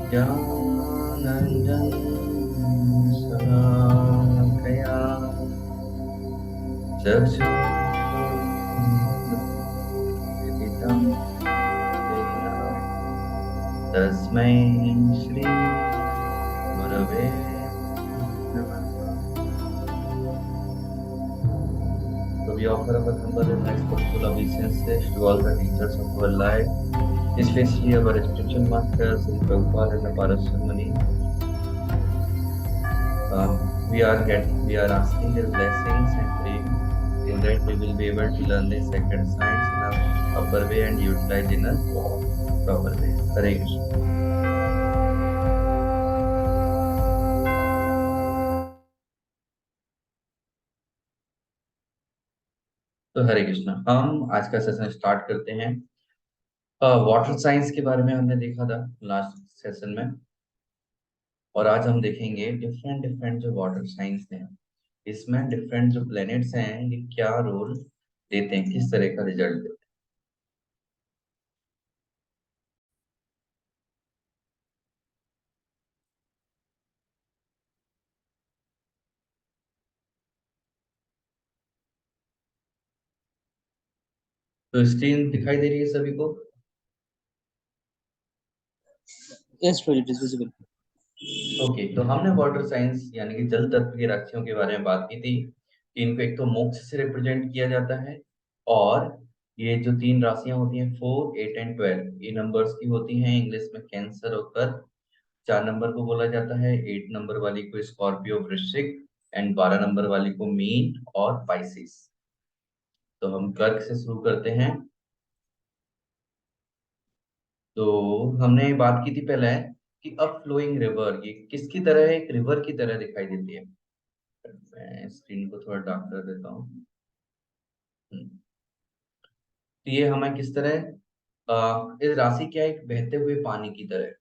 ज्ञानाञ्जन शलाकया चक्षुरुन्मिलितं येन तस्मै श्री गुरवे नमः. So we offer our humble and respectful obeisances to all the teachers of our life, especially our spiritual masters, Sri Prabhupada and the Parashamani. We are asking their blessings and praying so that we will be able to learn the sacred science in a proper way and utilize in a proper way. Hare Krishna. तो हरे कृष्णा, हम आज का session start करते हैं. Water science के बारे में हमने देखा था लास्ट सेशन में, और आज हम देखेंगे डिफरेंट डिफरेंट जो वाटर साइंस हैं, इसमें डिफरेंट जो प्लैनेट्स हैं ये क्या रोल देते हैं, किस तरह का रिजल्ट देते हैं. तो स्क्रीन दिखाई दे रही है सभी को? Yes, Rohit, it is visible. Okay, तो हमने वाटर साइंस यानी कि जल तत्व की राशियों के बारे में बात की थी कि इनको एक तो मोक्ष से रिप्रेजेंट किया जाता है, और ये जो तीन राशियां होती हैं 4, 8 एंड 12, ये नंबर्स की होती हैं. इंग्लिश में कैंसर और कर्क. 4 नंबर को बोला जाता है, 8 नंबर वाली को स्कॉर्पियो वृश्चिक, एंड 12 नंबर वाली को मीन और पाइसिस. तो हम कर्क से शुरू करते हैं. तो हमने बात की थी पहले कि अब फ्लोइंग रिवर ये किसकी तरह है, एक रिवर की तरह दिखाई देती है. मैं स्क्रीन को थोड़ा डार्क कर देता हूँ. तो ये हमें किस तरह, इस राशि क्या है, एक बहते हुए पानी की तरह.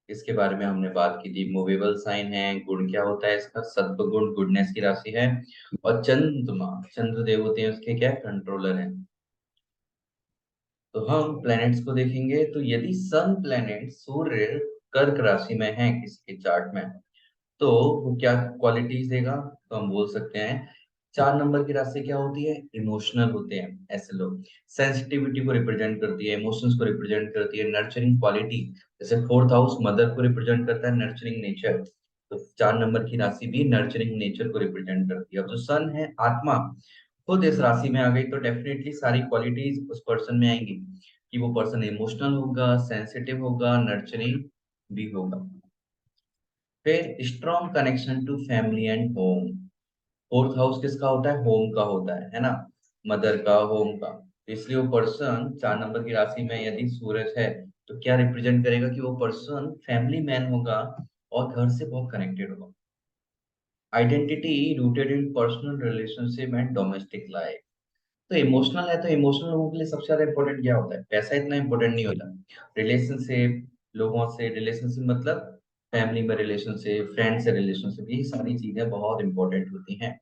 इसके बारे में हमने बात की थी. मूवेबल साइन है. गुण क्या होता है इसका, सत्व गुण, गुडनेस की राशि है. और चंद्रमा, चंद्र देव होते हैं उसके क्या, कंट्रोलर हैं. तो हम प्लैनेट्स को देखेंगे. तो यदि सन प्लैनेट सूर्य कर्क राशि में है किसी के चार्ट में, तो वो क्या क्वालिटीज देगा, तो हम बोल सकते हैं 4 नंबर की राशि क्या होती है, इमोशनल होते हैं ऐसे लोग. सेंसिटिविटी को रिप्रेजेंट करती है, इमोशंस को रिप्रेजेंट करती है. नर्चरिंग क्वालिटी, जैसे 4th हाउस मदर को रिप्रेजेंट करता है, नर्चरिंग नेचर. तो 4 नंबर की राशि भी नर्चरिंग नेचर को रिप्रेजेंट करती है. अब जो सन है आत्मा, खुद इस राशि में आ गई तो डेफिनेटली सारी क्वालिटीज उस पर्सन में आएंगी कि वो पर्सन इमोशनल होगा, सेंसिटिव होगा, नर्चरिंग भी होगा. फिर strong connection to family and home. 4th house किसका होता है, होम का होता है ना, मदर का, होम का. तो इसलिए वो पर्सन 4 नंबर की राशि में यदि सूरज है तो क्या रिप्रेजेंट करेगा कि वो पर्सन फैमिली मैन होगा और घर से बहुत कनेक्टेड होगा. Identity rooted in personal relationship and domestic life. तो इमोशनल है, तो इमोशनल लोगों के लिए सबसे ज्यादा इंपॉर्टेंट क्या होता है, पैसा इतना इंपॉर्टेंट नहीं होता. रिलेशनशिप, लोगों से रिलेशनशिप मतलब फैमिली में रिलेशनशिप, फ्रेंड से रिलेशनशिप, यही सारी चीजें बहुत इंपॉर्टेंट होती हैं.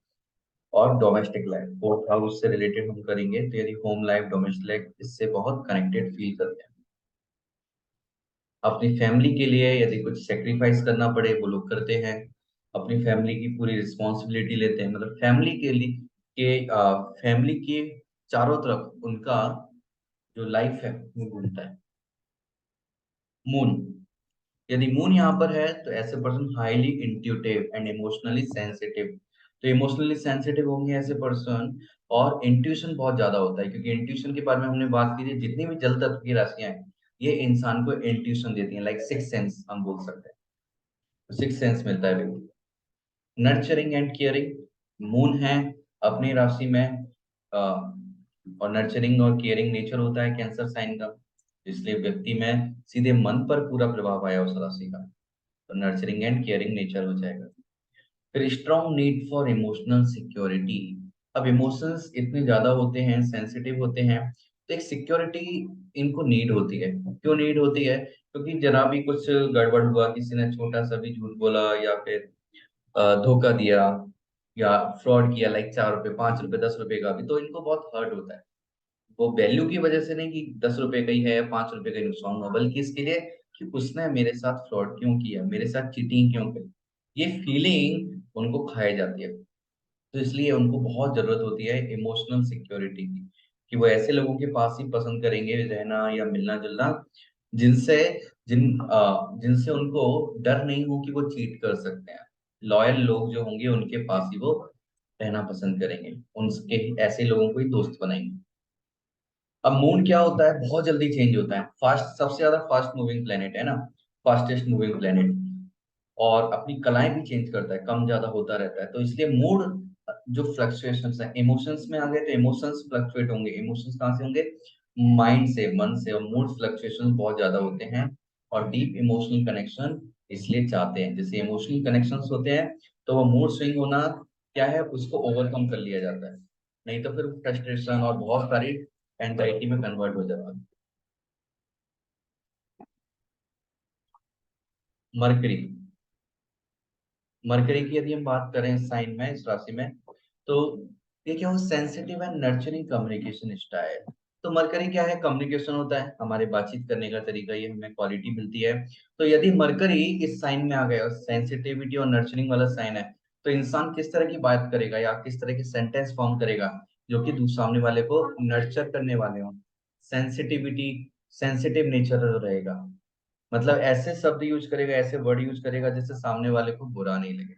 और डोमेस्टिक लाइफ 4th हाउस से रिलेटेड हम करेंगे, तो यदि होम लाइफ, डोमेस्टिक लाइफ, इससे बहुत कनेक्टेड फील करते हैं. अपनी फैमिली के लिए यदि कुछ सेक्रीफाइस करना पड़े वो लोग करते हैं. अपनी फैमिली की पूरी रिस्पॉन्सिबिलिटी लेते हैं, मतलब फैमिली के लिए फैमिली के चारों तरफ उनका जो लाइफ है वो घूमता है. मून, यदि मून यहाँ पर है तो ऐसे person highly intuitive and emotionally sensitive. तो इमोशनली सेंसिटिव होंगे ऐसे पर्सन, और इंट्यूशन बहुत ज्यादा होता है, क्योंकि इंट्यूशन के बारे में हमने बात की थी. जितनी भी जल तत्व की राशियां हैं ये इंसान को इंट्यूशन देती हैं, लाइक सिक्स सेंस हम बोल सकते हैं. सिक्स सेंस मिलता है व्यक्ति. नर्चरिंग एंड केयरिंग, मून है अपनी राशि में, और नर्चरिंग और केयरिंग नेचर होता है कैंसर साइन का. इसलिए व्यक्ति में सीधे मन पर पूरा प्रभाव आया उस राशि का, तो नर्चरिंग एंड केयरिंग नेचर हो जाएगा. फिर strong need for emotional security. अब इमोशंस इतने ज्यादा होते हैं, सेंसिटिव होते हैं, तो एक सिक्योरिटी इनको नीड होती है. क्यों नीड होती है, क्योंकि जरा भी कुछ गड़बड़ हुआ, किसी ने छोटा सा भी झूठ बोला या फिर धोखा दिया, या फ्रॉड किया, लाइक 4 रुपए 5 रुपए 10 रुपए का भी, तो इनको बहुत हर्ट होता है। वो वैल्यू की वजह से नहीं कि 10 रुपए का ही है या 5 रुपए का ही नुकसान हुआ, बल्कि इसके लिए कि उसने मेरे साथ फ्रॉड क्यों किया, मेरे साथ चीटिंग क्यों की, ये फीलिंग उनको खाई जाती है। तो इसलिए उनको बहुत जरूरत होती है इमोशनल सिक्योरिटी की, कि वो ऐसे लोगों के पास ही पसंद करेंगे रहना या मिलना जुलना जिनसे जिनसे उनको डर नहीं हो कि वो चीट कर सकते हैं। लॉयल लोग जो होंगे उनके पास ही वो रहना पसंद करेंगे, उनके ऐसे लोगों को ही दोस्त बनाएंगे। अब मून क्या होता है, बहुत जल्दी चेंज होता है, फास्ट, सबसे ज्यादा फास्ट मूविंग प्लेनेट है ना, फास्टेस्ट मूविंग प्लेनेट। और अपनी कलाएं भी चेंज करता है, कम ज्यादा होता रहता है, तो इसलिए मूड जो फ्लक्चुएशंस है, इमोशंस में आ गए तो इमोशंस फ्लक्चुएट होंगे। इमोशंस कहाँ से होंगे, माइंड से, मन से। और मूड फ्लक्चुएशंस बहुत ज्यादा होते हैं, और डीप इमोशनल कनेक्शन इसलिए चाहते हैं। जैसे इमोशनल कनेक्शंस होते हैं तो वो मूड स्विंग होना क्या है, उसको ओवरकम कर लिया जाता है, नहीं तो फिर फ्रस्ट्रेशन और बहुत सारी एंजाइटी में कन्वर्ट हो जाता है। मरकरी, मरकरी की यदि हम बात करें साइन में, इस राशि में, तो ये क्या हो, sensitive and nurturing communication style. तो मरकरी क्या है, कम्युनिकेशन होता है, हमारे बातचीत करने का तरीका, ये हमें क्वालिटी मिलती है। तो यदि मरकरी इस साइन में आ गया और सेंसिटिविटी और नर्चरिंग वाला साइन है, तो इंसान किस तरह की बात करेगा या किस तरह के सेंटेंस फॉर्म करेगा जो कि सामने वाले को नर्चर करने वाले हो। सेंसिटिविटी, सेंसिटिव नेचर रहेगा, मतलब ऐसे शब्द यूज करेगा, ऐसे वर्ड यूज करेगा जिससे सामने वाले को बुरा नहीं लगे।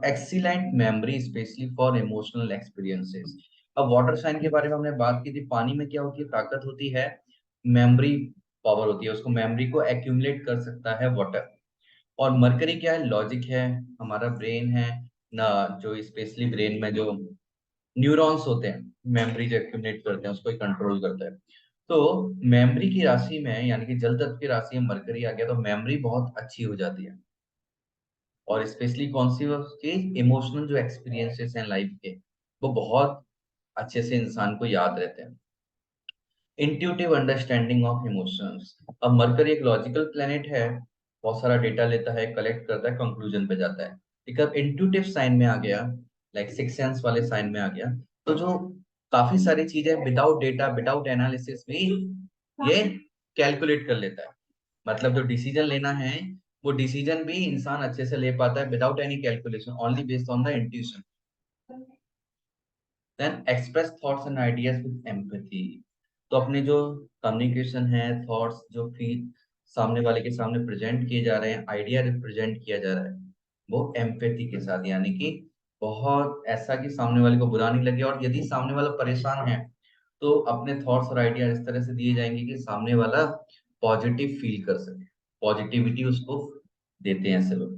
Excellent memory specially for emotional experiences. अब वाटर साइन के बारे में हमने बात की थी, पानी में क्या होती है, ताकत होती है, मेमोरी पावर होती है, उसको मेमोरी को एक्यूमुलेट कर सकता है वाटर। और मरकरी क्या है, लॉजिक है, हमारा ब्रेन है ना, जो स्पेशली ब्रेन में जो न्यूरॉन्स होते हैं, मेमोरी जो एक्यूमुलेट करते हैं उसको कंट्रोल करता है। तो मेमोरी की राशि में, यानी कि जल तत्व की राशि में मरकरी आ गया तो मेमोरी बहुत अच्छी हो जाती है। और स्पेशली कौन सी, उसके इमोशनल जो एक्सपीरियंसेस हैं लाइफ के, वो बहुत अच्छे से इंसान को याद रहते हैं। Intuitive understanding of emotions. अब मरकरी एक लॉजिकल प्लेनेट है, बहुत सारा डेटा लेता है, कलेक्ट करता है, कंक्लूजन पे जाता है। ठीक है, अब इंट्यूटिव साइन में आ गया, लाइक सिक्स सेंस वाले साइन में आ गया, तो जो काफी सारी चीजें विदाउट डेटा विदाउट एनालिसिस भी ये कैलकुलेट कर लेता है। मतलब जो डिसीजन लेना है, वो डिसीजन भी इंसान अच्छे से ले पाता है without any calculation, only based on the intuition. Then express thoughts and ideas with empathy. तो अपने जो कम्युनिकेशन है, थॉट्स जो फील सामने वाले के सामने प्रेजेंट किए जा रहे हैं, आइडिया रिप्रेजेंट किया जा रहा है, वो एम्पैथी के साथ, यानी कि बहुत ऐसा कि सामने वाले को बुरा नहीं लगे। और यदि सामने वाला परेशान है तो अपने थॉट्स और आइडिया इस तरह से दिए जाएंगे कि सामने वाला पॉजिटिव फील कर सके, पॉजिटिविटी उसको देते हैं ऐसे लोग।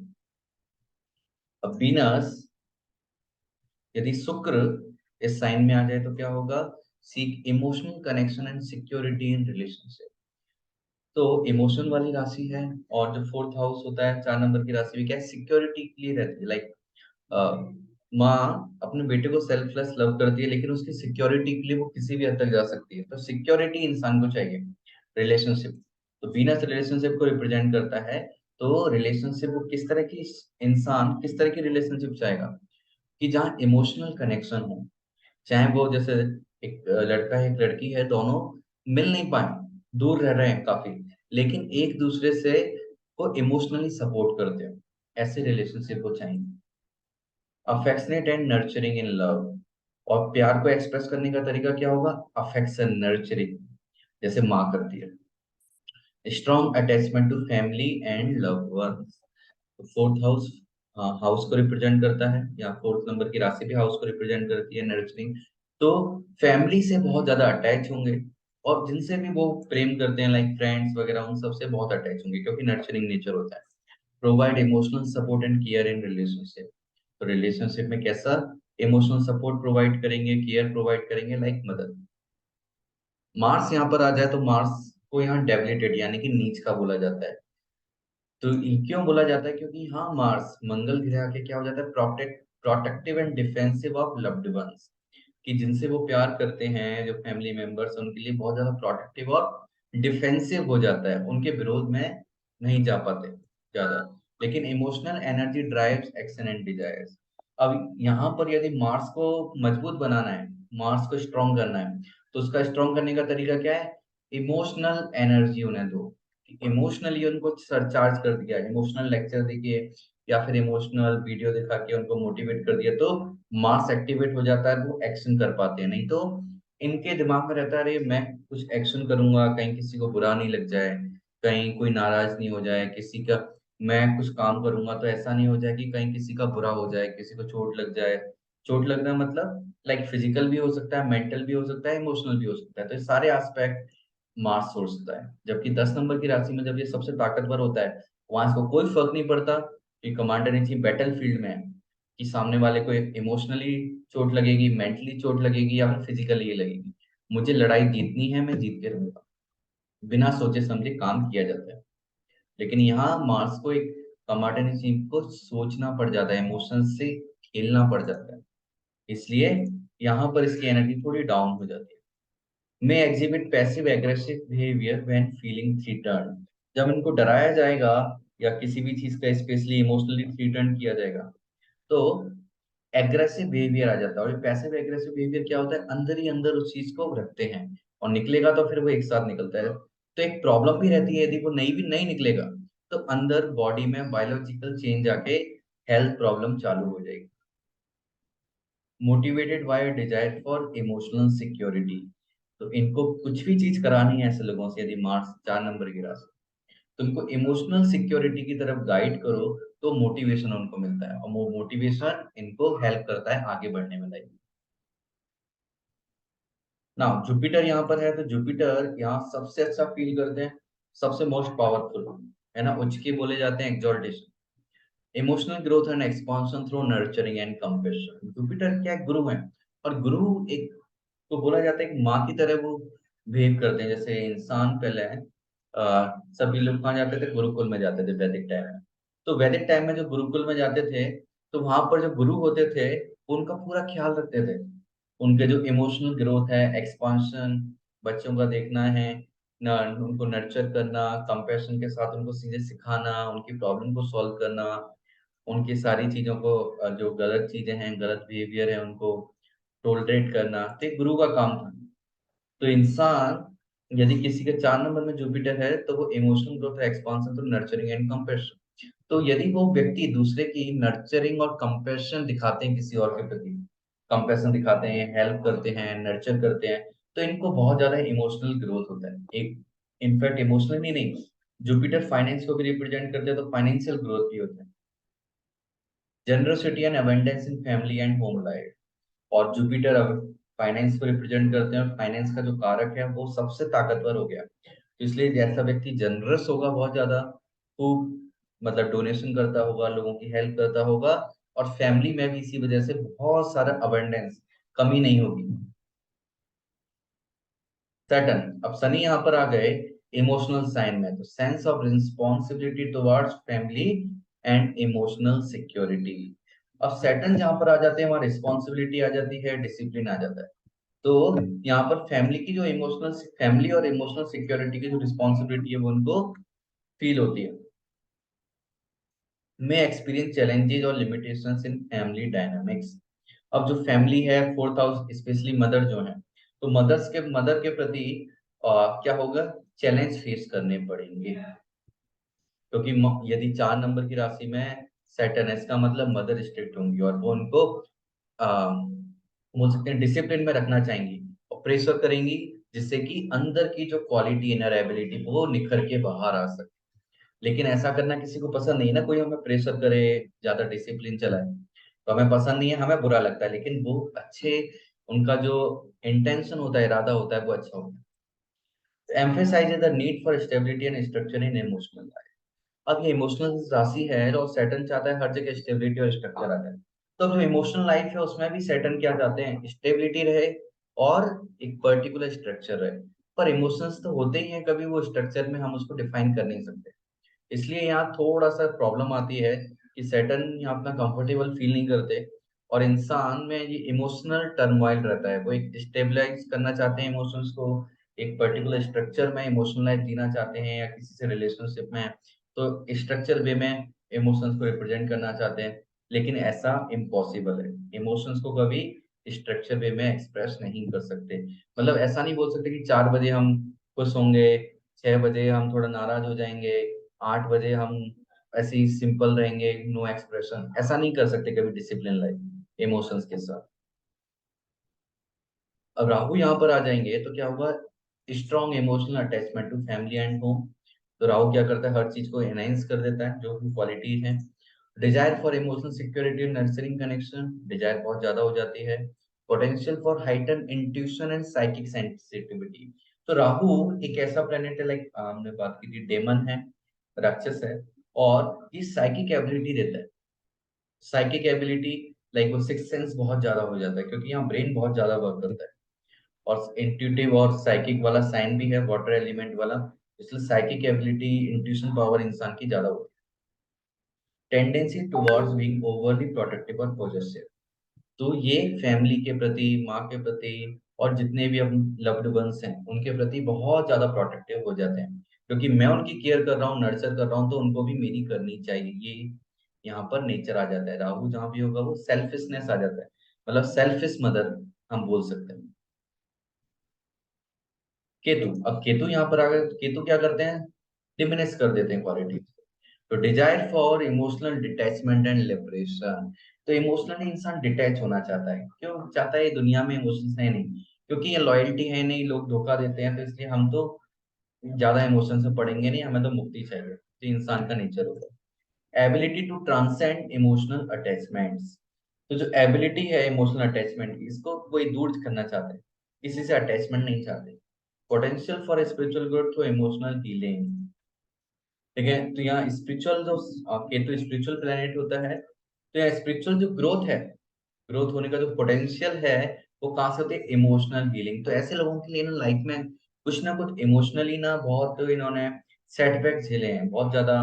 अब वीनस, यदि शुक्र इस साइन में आ जाए तो क्या होगा, seek emotional connection and security in relationship. तो इमोशन वाली राशि है, और जो फोर्थ हाउस होता है 4 नंबर की राशि भी क्या है, सिक्योरिटी के लिए रहती है। लाइक माँ अपने बेटे को सेल्फलेस लव करती है, लेकिन उसकी सिक्योरिटी के लिए वो किसी भी हद तक जा सकती है, तो सिक्योरिटी इंसान को चाहिए। रिलेशनशिप, तो वीनस रिलेशनशिप को रिप्रेजेंट करता है। तो रिलेशनशिप वो किस तरह की, इंसान किस तरह की रिलेशनशिप चाहेगा, कि जहाँ इमोशनल कनेक्शन हो, चाहे वो जैसे एक लड़का है एक लड़की है, दोनों मिल नहीं पाए, दूर रह रहे हैं काफी, लेकिन एक दूसरे से को इमोशनली सपोर्ट करते हो, ऐसे रिलेशनशिप को चाहिए। Affectionate and nurturing in love. और प्यार को एक्सप्रेस करने का तरीका क्या होगा, अफेक्शन नर्चरिंग, जैसे माँ करती है। Strong attachment to family and love ones. Fourth house house को रिप्रेजेंट करता है, या फोर्थ नंबर की राशि भी हाउस को रिप्रेजेंट करती है, नर्चरिंग। तो फैमिली से बहुत ज्यादा अटैच होंगे, और जिनसे भी वो प्रेम करते हैं, लाइक फ्रेंड्स वगैरह, उन सबसे बहुत अटैच होंगे, क्योंकि नर्चरिंग नेचर होता है। Provide emotional support and care in relationship. तो रिलेशनशिप में कैसा इमोशनल सपोर्ट प्रोवाइड करेंगे, केयर प्रोवाइड करेंगे, लाइक मदद। मार्स यहाँ पर आ जाए तो मार्स को यहाँ डेबिलिटेड यानी कि नीच का बोला जाता है। तो ये क्यों बोला जाता है, क्योंकि हाँ मार्स मंगल ग्रह आके क्या हो जाता है, protective and defensive of loved ones, कि जिनसे वो प्यार करते हैं, जो फैमिली मेंबर्स, उनके लिए बहुत ज्यादा प्रोटेक्टिव और डिफेंसिव हो जाता है, उनके विरोध में नहीं जा पाते ज्यादा। लेकिन emotional energy drives action and desires. अब यहाँ पर यदि मार्स को मजबूत बनाना है, मार्स को स्ट्रॉन्ग करना है, तो उसका स्ट्रॉन्ग करने का तरीका क्या है? इमोशनल एनर्जी उन्हें दो। इमोशनली उनको सरचार्ज कर दिया, इमोशनल लेक्चर देखिए या फिर इमोशनल वीडियो दिखा के उनको मोटिवेट कर दिया, तो मार्स एक्टिवेट हो जाता है, वो एक्शन कर पाते हैं। नहीं तो इनके दिमाग में रहता है अरे मैं कुछ एक्शन करूंगा, कहीं किसी को बुरा नहीं लग जाए, कहीं कोई नाराज नहीं हो जाए किसी का, मैं कुछ काम करूंगा तो ऐसा नहीं हो जाए कि कहीं किसी का बुरा हो जाए, किसी को चोट लग जाए। चोट लगना मतलब लाइक फिजिकल भी हो सकता है, मेंटल भी हो सकता है, इमोशनल भी हो सकता है, तो ये सारे एस्पेक्ट मार्स सोचता है। जबकि 10 नंबर की राशि में जब ये सबसे ताकतवर होता है, वहां इसको कोई फर्क नहीं पड़ता कि commander in chief battle field में है, कि सामने वाले को इमोशनली चोट लगेगी, मेंटली चोट लगेगी या फिर फिजिकली लगेगी, मुझे लड़ाई जीतनी है, मैं जीत के रहूंगा। बिना सोचे समझे काम किया जाता है। लेकिन यहाँ मार्स को एक कमांडर इन चीफ को सोचना पड़ जाता है, इमोशंस से खेलना पड़ जाता है, इसलिए यहाँ पर इसकी एनर्जी थोड़ी डाउन हो जाती है। May exhibit passive aggressive behaviour when feeling threatened. जब इनको डराया जाएगा या किसी भी चीज का स्पेशली इमोशनली थ्रेटन किया जाएगा, तो एग्रेसिव बिहेवियर आ जाता है। और पैसिव एग्रेसिव बिहेवियर क्या होता है? अंदर ही अंदर उस चीज को रखते हैं, और निकलेगा तो फिर वो एक साथ निकलता है। तो एक प्रॉब्लम भी रहती है, यदि वो नहीं भी नहीं निकलेगा तो अंदर बॉडी में बायोलॉजिकल चेंज आके हेल्थ प्रॉब्लम चालू हो जाएगी। Motivated by desire for emotional security. तो इनको कुछ भी चीज करानी है ऐसे लोगों से, यदि मार्स 4 नंबर की राशि, तो उनको इमोशनल सिक्योरिटी की तरफ गाइड करो, तो मोटिवेशन उनको मिलता है, और वो मोटिवेशन इनको हेल्प करता है आगे बढ़ने में लाइफ। ना जुपिटर यहाँ पर है, तो जुपिटर यहाँ सबसे अच्छा फील करते हैं, सबसे मोस्ट पावरफुल है ना, उच्च के बोले जाते हैं exaltation, emotional growth and expansion through nurturing and compassion. Jupiter क्या है? गुरु है। और गुरु एक तो बोला जाता है कि माँ की तरह वो बिहेव करते हैं। जैसे इंसान पहले सभी लोग कहाँ जाते थे? गुरुकुल में जाते थे वैदिक टाइम में। तो वैदिक टाइम में जो गुरुकुल में जाते थे, तो वहां पर जो गुरु होते थे उनका पूरा ख्याल रखते थे, उनके जो इमोशनल ग्रोथ है, एक्सपांशन, बच्चों का देखना है ना, उनको नर्चर करना, कंपैशन के साथ उनको चीजें सिखाना, उनकी प्रॉब्लम को सॉल्व करना, उनकी सारी चीजों को जो गलत चीजें हैं, गलत बिहेवियर है, उनको टोलरेट करना, तो एक गुरु का काम था। तो इंसान यदि किसी के 4 नंबर में जुपिटर है, तो वो इमोशनल ग्रोथ, एक्सपांशन, तो नर्चरिंग एंड कंपैशन। तो यदि वो व्यक्ति दूसरे की नर्चरिंग और कंपैशन दिखाते हैं, किसी और के प्रति कंपैशन दिखाते हैं, हेल्प करते हैं, नर्चर करते हैं, तो इनको बहुत ज्यादा इमोशनल ग्रोथ होता है। एक इनफैक्ट इमोशनली नहीं, जुपिटर फाइनेंस को भी रिप्रेजेंट करते हैं, तो फाइनेंशियल ग्रोथ भी होता है। Generosity and abundance in family and home life. और जुपिटर अब फाइनेंस को रिप्रेजेंट करते हैं, और फाइनेंस का जो कारक है वो सबसे ताकतवर हो गया, तो इसलिए जैसा व्यक्ति जनरस होगा, बहुत ज्यादा खूब मतलब डोनेशन करता होगा, लोगों की हेल्प करता होगा, और फैमिली में भी इसी वजह से बहुत सारा अबंडेंस, कमी नहीं होगी। सैटर्न, अब शनि यहाँ पर आ गए इमोशनल साइन में, तो sense of responsibility towards family and emotional security. अब सैटर्न जहां पर आ जाते हैं, वहां रिस्पॉन्सिबिलिटी आ जाती है, डिसिप्लिन आ जाता है। तो यहाँ पर फैमिली की जो इमोशनल, फैमिली और इमोशनल सिक्योरिटी की जो रिस्पॉन्सिबिलिटी है वो उनको फील होती है। में एक्सपीरियंस चैलेंजेस और लिमिटेशंस इन फैमिली डायनामिक्स। अब जो फैमिली है, 4th हाउस स्पेशली मदर जो है, तो मदर के प्रति क्या होगा? चैलेंज फेस करने पड़ेंगे, क्योंकि यदि 4 नंबर की राशि में सैटर्न है, इसका मतलब मदर स्ट्रिक्ट होंगी, और वो उनको बोल सकते हैं डिसिप्लिन में रखना चाहेंगी, और प्रेशर करेंगी, जिससे कि अंदर की जो क्वालिटी, इनर एबिलिटी, वो निखर के बाहर आ सके। लेकिन ऐसा करना किसी को पसंद नहीं है ना, कोई हमें प्रेशर करे, ज्यादा डिसिप्लिन चलाए, तो हमें पसंद नहीं है, हमें बुरा लगता है। लेकिन वो अच्छे, उनका जो इंटेंशन होता है, इरादा होता है, वो अच्छा होता है। Emphasise the need for stability and structure in emotional. अब ये इमोशनल राशि है, और सैटर्न चाहता है हर जगह स्टेबिलिटी और स्ट्रक्चर आ जाए। तो जो इमोशनल लाइफ है उसमें भी सैटर्न क्या चाहते हैं? स्टेबिलिटी रहे और एक पर्टिकुलर स्ट्रक्चर रहे। पर इमोशंस तो होते ही हैं, कभी वो स्ट्रक्चर में हम उसको डिफाइन कर नहीं सकते। इसलिए यहाँ थोड़ा सा प्रॉब्लम आती है कि सैटर्न यहाँ अपना कंफर्टेबल फील नहीं करते, और इंसान में ये इमोशनल टर्मोइल रहता है, वो एक स्टेबलाइज करना चाहते हैं इमोशंस को, एक पर्टिकुलर स्ट्रक्चर में इमोशनल लाइफ जीना चाहते हैं, या किसी से रिलेशनशिप में, तो स्ट्रक्चर वे में इमोशंस को रिप्रेजेंट करना चाहते हैं, लेकिन ऐसा इम्पॉसिबल है। इमोशंस को कभी स्ट्रक्चर वे में एक्सप्रेस नहीं कर सकते। मतलब ऐसा नहीं बोल सकते कि 4 बजे हम खुश होंगे, 6 बजे हम थोड़ा नाराज हो जाएंगे, 8 बजे हम ऐसे ही सिंपल रहेंगे, नो एक्सप्रेशन। ऐसा नहीं कर सकते कभी डिसिप्लिन लाइफ इमोशंस के साथ। अब राहु यहाँ पर आ जाएंगे तो क्या होगा, strong emotional attachment to family and home. तो राहु क्या करता है, हर चीज को एनहांस कर देता है जो भी क्वालिटी है। Desire for emotional security nurturing connection, desire बहुत ज्यादा हो जाती है। Potential for heighten intuition and psychic sensitivity. तो राहु एक ऐसा प्लेनेट है, लाइक हमने बात की थी, डेमन है, राक्षस है, और ये साइकिक एबिलिटी देता है। साइकिक एबिलिटी लाइक वो सिक्स सेंस बहुत ज्यादा हो जाता है, क्योंकि यहाँ ब्रेन बहुत ज्यादा वर्क करता है। और इंट्यूटिव और साइकिक वाला साइन भी है, वाटर एलिमेंट वाला, इसलिए साइकिक एबिलिटी, इंट्यूशन पावर इंसान की ज्यादा होती है। Tendency towards being overly protective और पॉजेसिव। तो ये फैमिली के प्रति, माँ के प्रति, और जितने भी हम लव्ड वंस हैं उनके प्रति बहुत ज्यादा प्रोटेक्टिव हो जाते हैं, क्योंकि मैं उनकी केयर कर रहा हूँ, नर्चर कर रहा हूँ, तो उनको भी मेरी करनी चाहिए। ये यहाँ पर नेचर आ जाता है। राहु जहाँ भी होगा वो सेल्फिशनेस आ जाता है, मतलब सेल्फिश मदर हम बोल सकते हैं। केतु, अब केतु यहाँ पर आ गए तो केतु क्या करते हैं, डिमिनिश कर देते हैं क्वालिटी। तो Dzire for emotional detachment and liberation. तो इमोशनली इंसान डिटैच होना चाहता है। क्यों चाहता है, ये दुनिया में इमोशंस है नहीं, क्योंकि ये लॉयल्टी है नहीं, लोग धोखा देते हैं, तो इसलिए हम तो ज्यादा इमोशन से पढ़ेंगे नहीं, हमें तो मुक्ति चाहिए। तो इंसान का नेचर होता है। Ability to transcend emotional attachments. तो जो एबिलिटी है इमोशनल अटैचमेंट की, इसको कोई दूर करना चाहते हैं, किसी से अटैचमेंट नहीं चाहते। Potential for spiritual growth through emotional healing. ठीक है, तो यहाँ स्पिरिचुअल जो केतु स्पिरिचुअल प्लेनेट होता है, तो यहाँ स्पिरिचुअल जो ग्रोथ है, ग्रोथ होने का जो पोटेंशियल है, वो कहाँ से होती है, इमोशनल हीलिंग। तो ऐसे लोगों के लिए ना लाइफ में कुछ ना कुछ इमोशनली ना बहुत इन्होंने सेटबैक झेले हैं, बहुत ज्यादा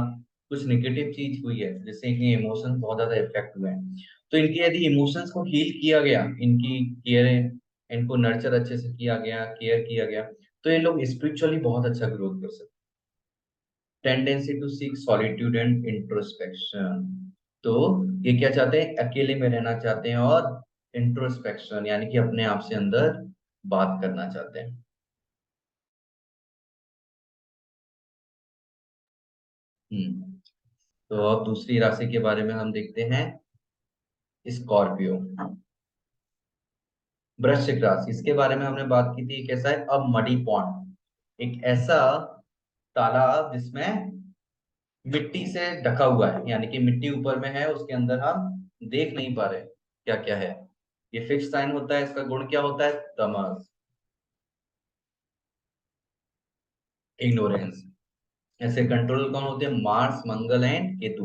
कुछ नेगेटिव चीज हुई है जिससे इनके इमोशंस बहुत ज्यादा इफेक्ट हुए हैं। तो इनके यदि इमोशंस को हील किया गया, इनकी केयर, इनको नर्चर अच्छे से किया गया, केयर किया गया, तो ये लोग स्पिरिचुअली बहुत अच्छा ग्रोथ कर सकते हैं। Tendency to seek solitude and introspection. तो ये क्या चाहते हैं, अकेले में रहना चाहते हैं, और इंट्रोस्पेक्शन यानी कि अपने आप से अंदर बात करना चाहते हैं। हम्म। तो अब दूसरी राशि के बारे में हम देखते हैं, स्कॉर्पियो, वृश्चिक राशि। इसके बारे में हमने बात की थी, कैसा है, अब मडी पॉन्ड, एक ऐसा तालाब जिसमें मिट्टी से ढका हुआ है, यानी कि मिट्टी ऊपर में है, उसके अंदर हम देख नहीं पा रहे क्या क्या है। ये फिक्स साइन होता है, इसका गुण क्या होता है, तमस, इग्नोरेंस। ऐसे कंट्रोल कौन होते हैं, मार्स, मंगल एंड केतु।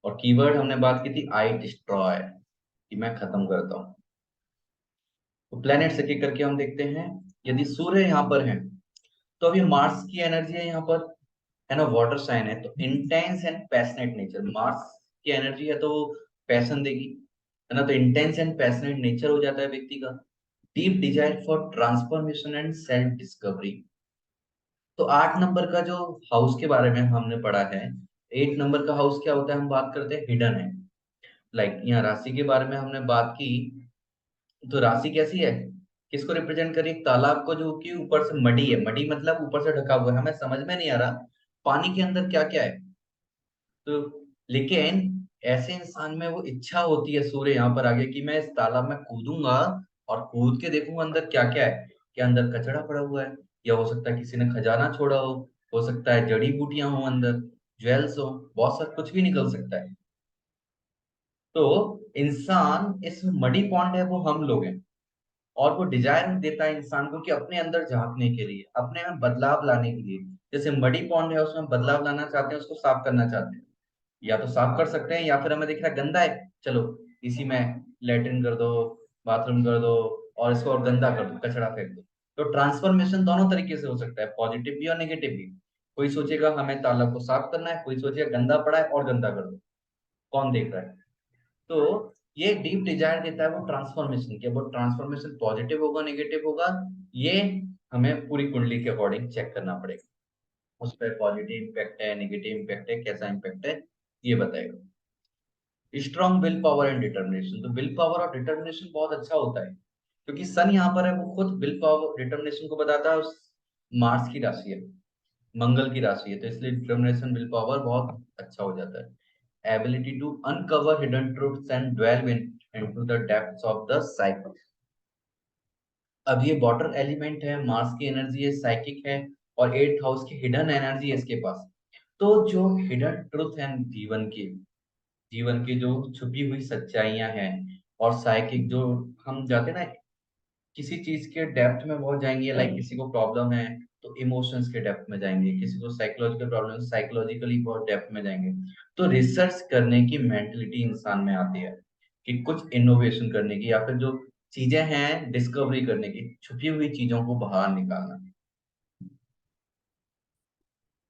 और कीवर्ड हमने बात की थी, आई डिस्ट्रॉय, कि मैं खत्म करता हूँ। तो प्लेनेट से एक करके हम देखते हैं। यदि सूर्य यहाँ पर है, तो अभी मार्स की एनर्जी है यहाँ पर, है ना, वाटर साइन है, तो intense and passionate nature, Mars की एनर्जी है तो वो पैशन देगी, है ना, तो इंटेंस एंड पैशनेट नेचर हो जाता है व्यक्ति का। Deep desire for transformation and self discovery. तो 8 नंबर का जो हाउस के बारे में हमने पढ़ा है, 8 नंबर का हाउस क्या होता है, हम बात करते हैं हिडन है। लाइक यहाँ राशि के बारे में हमने बात की, तो राशि कैसी है, किसको रिप्रेजेंट करी, तालाब को, जो कि ऊपर से मडी है, मडी मतलब ऊपर से ढका हुआ है, हमें समझ में नहीं आ रहा पानी के अंदर क्या क्या है। तो लेकिन ऐसे इंसान में वो इच्छा होती है, सूर्य यहाँ पर आ गया, कि मैं इस तालाब में कूदूंगा और कूद के देखूंगा अंदर क्या क्या है। क्या अंदर कचरा पड़ा हुआ है, या हो सकता है किसी ने खजाना छोड़ा हो सकता है जड़ी बूटियां हो अंदर, ज्वेल्स हो, बहुत सारा कुछ भी निकल सकता है। तो इंसान इस मडी पॉन्ड है, वो हम लोग हैं। और वो डिजायर देता है इंसान को कि अपने अंदर झांकने के लिए, अपने में बदलाव लाने के लिए। जैसे मडी पॉन्ड है, उसमें बदलाव लाना चाहते हैं, उसको साफ करना चाहते हैं, या तो साफ कर सकते हैं, या फिर हमें दिख रहा है गंदा है, चलो इसी में लेटरिन कर दो, बाथरूम कर दो, और इसको और गंदा कर दो, कचरा फेंक दो। तो ट्रांसफॉर्मेशन दोनों तरीके से हो सकता है, पॉजिटिव भी और नेगेटिव भी। कोई सोचेगा हमें तालाब को साफ करना है, कोई सोचेगा गंदा पड़ा है और गंदा कर दो, कौन देख रहा है। तो ये डीप डिजायर देता है वो ट्रांसफॉर्मेशन की। वो ट्रांसफॉर्मेशन पॉजिटिव होगा, नेगेटिव होगा, ये हमें पूरी कुंडली के अकॉर्डिंग चेक करना पड़ेगा। उस पर पॉजिटिव इम्पैक्ट है, नेगेटिव इम्पैक्ट है, कैसा इम्पैक्ट है, ये बताएगा। Strong will power and determination, तो विल पावर और डिटर्मिनेशन बहुत अच्छा होता है, क्योंकि सन यहाँ पर है, वो खुद विल पावर डिटर्मिनेशन को बताता है, मार्स की राशि है, मंगल की राशि है, तो इसलिए डिटर्मिनेशन विल पावर बहुत अच्छा हो जाता है। Ability to uncover hidden truths and dwell into the depths of the cycle. अब ये वाटर एलिमेंट है, मार्स की एनर्जी है, साइकिक है, और एट्थ हाउस की हिडन एनर्जी है इसके पास। तो जो हिडन ट्रूथ है जीवन की जो छुपी हुई सच्चाइयां हैं, और साइकिक जो हम जाते हैं ना, किसी चीज के डेप्थ में बहुत जाएंगे, लाइक किसी को प्रॉब्लम है तो इमोशंस के डेप्थ में जाएंगे, किसी को साइकोलॉजिकल प्रॉब्लम साइकोलॉजिकली बहुत डेप्थ में जाएंगे। तो रिसर्च करने की मेंटलिटी इंसान में आती है, कि कुछ इनोवेशन करने की, या फिर जो चीजें हैं डिस्कवरी करने की, छुपी हुई चीजों को बाहर निकालना।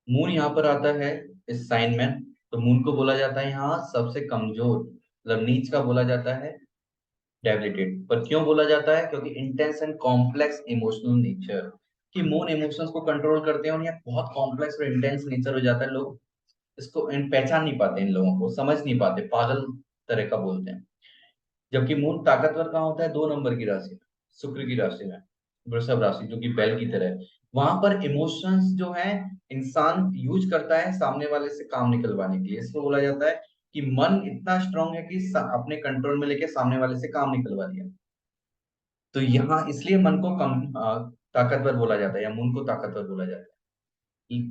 मून यहाँ पर आता है इस साइन में, तो मून को बोला जाता है यहाँ सबसे कमजोर, मतलब नीच का बोला जाता है, डेबिलिटेड। पर क्यों बोला जाता है? क्योंकि intense and complex emotional nature, कि मून इमोशंस को कंट्रोल करते हैं, और ये बहुत कॉम्प्लेक्स और इंटेंस नेचर हो जाता है, लोग इसको पहचान नहीं पाते, इन लोगों को समझ नहीं पाते, पागल तरह का बोलते हैं। जबकि मून ताकतवर कहाँ होता है? 2 नंबर की राशि में, शुक्र की राशि में, वृषभ राशि, जो कि बैल की तरह है। वहां पर इमोशंस जो है इंसान यूज करता है सामने वाले से काम निकलवाने के लिए। इसको बोला जाता है कि मन इतना स्ट्रांग है कि अपने कंट्रोल में लेके सामने वाले से काम निकलवा दिया। तो यहाँ इसलिए मन को कम ताकतवर बोला जाता है, या मून को ताकतवर बोला जाता है।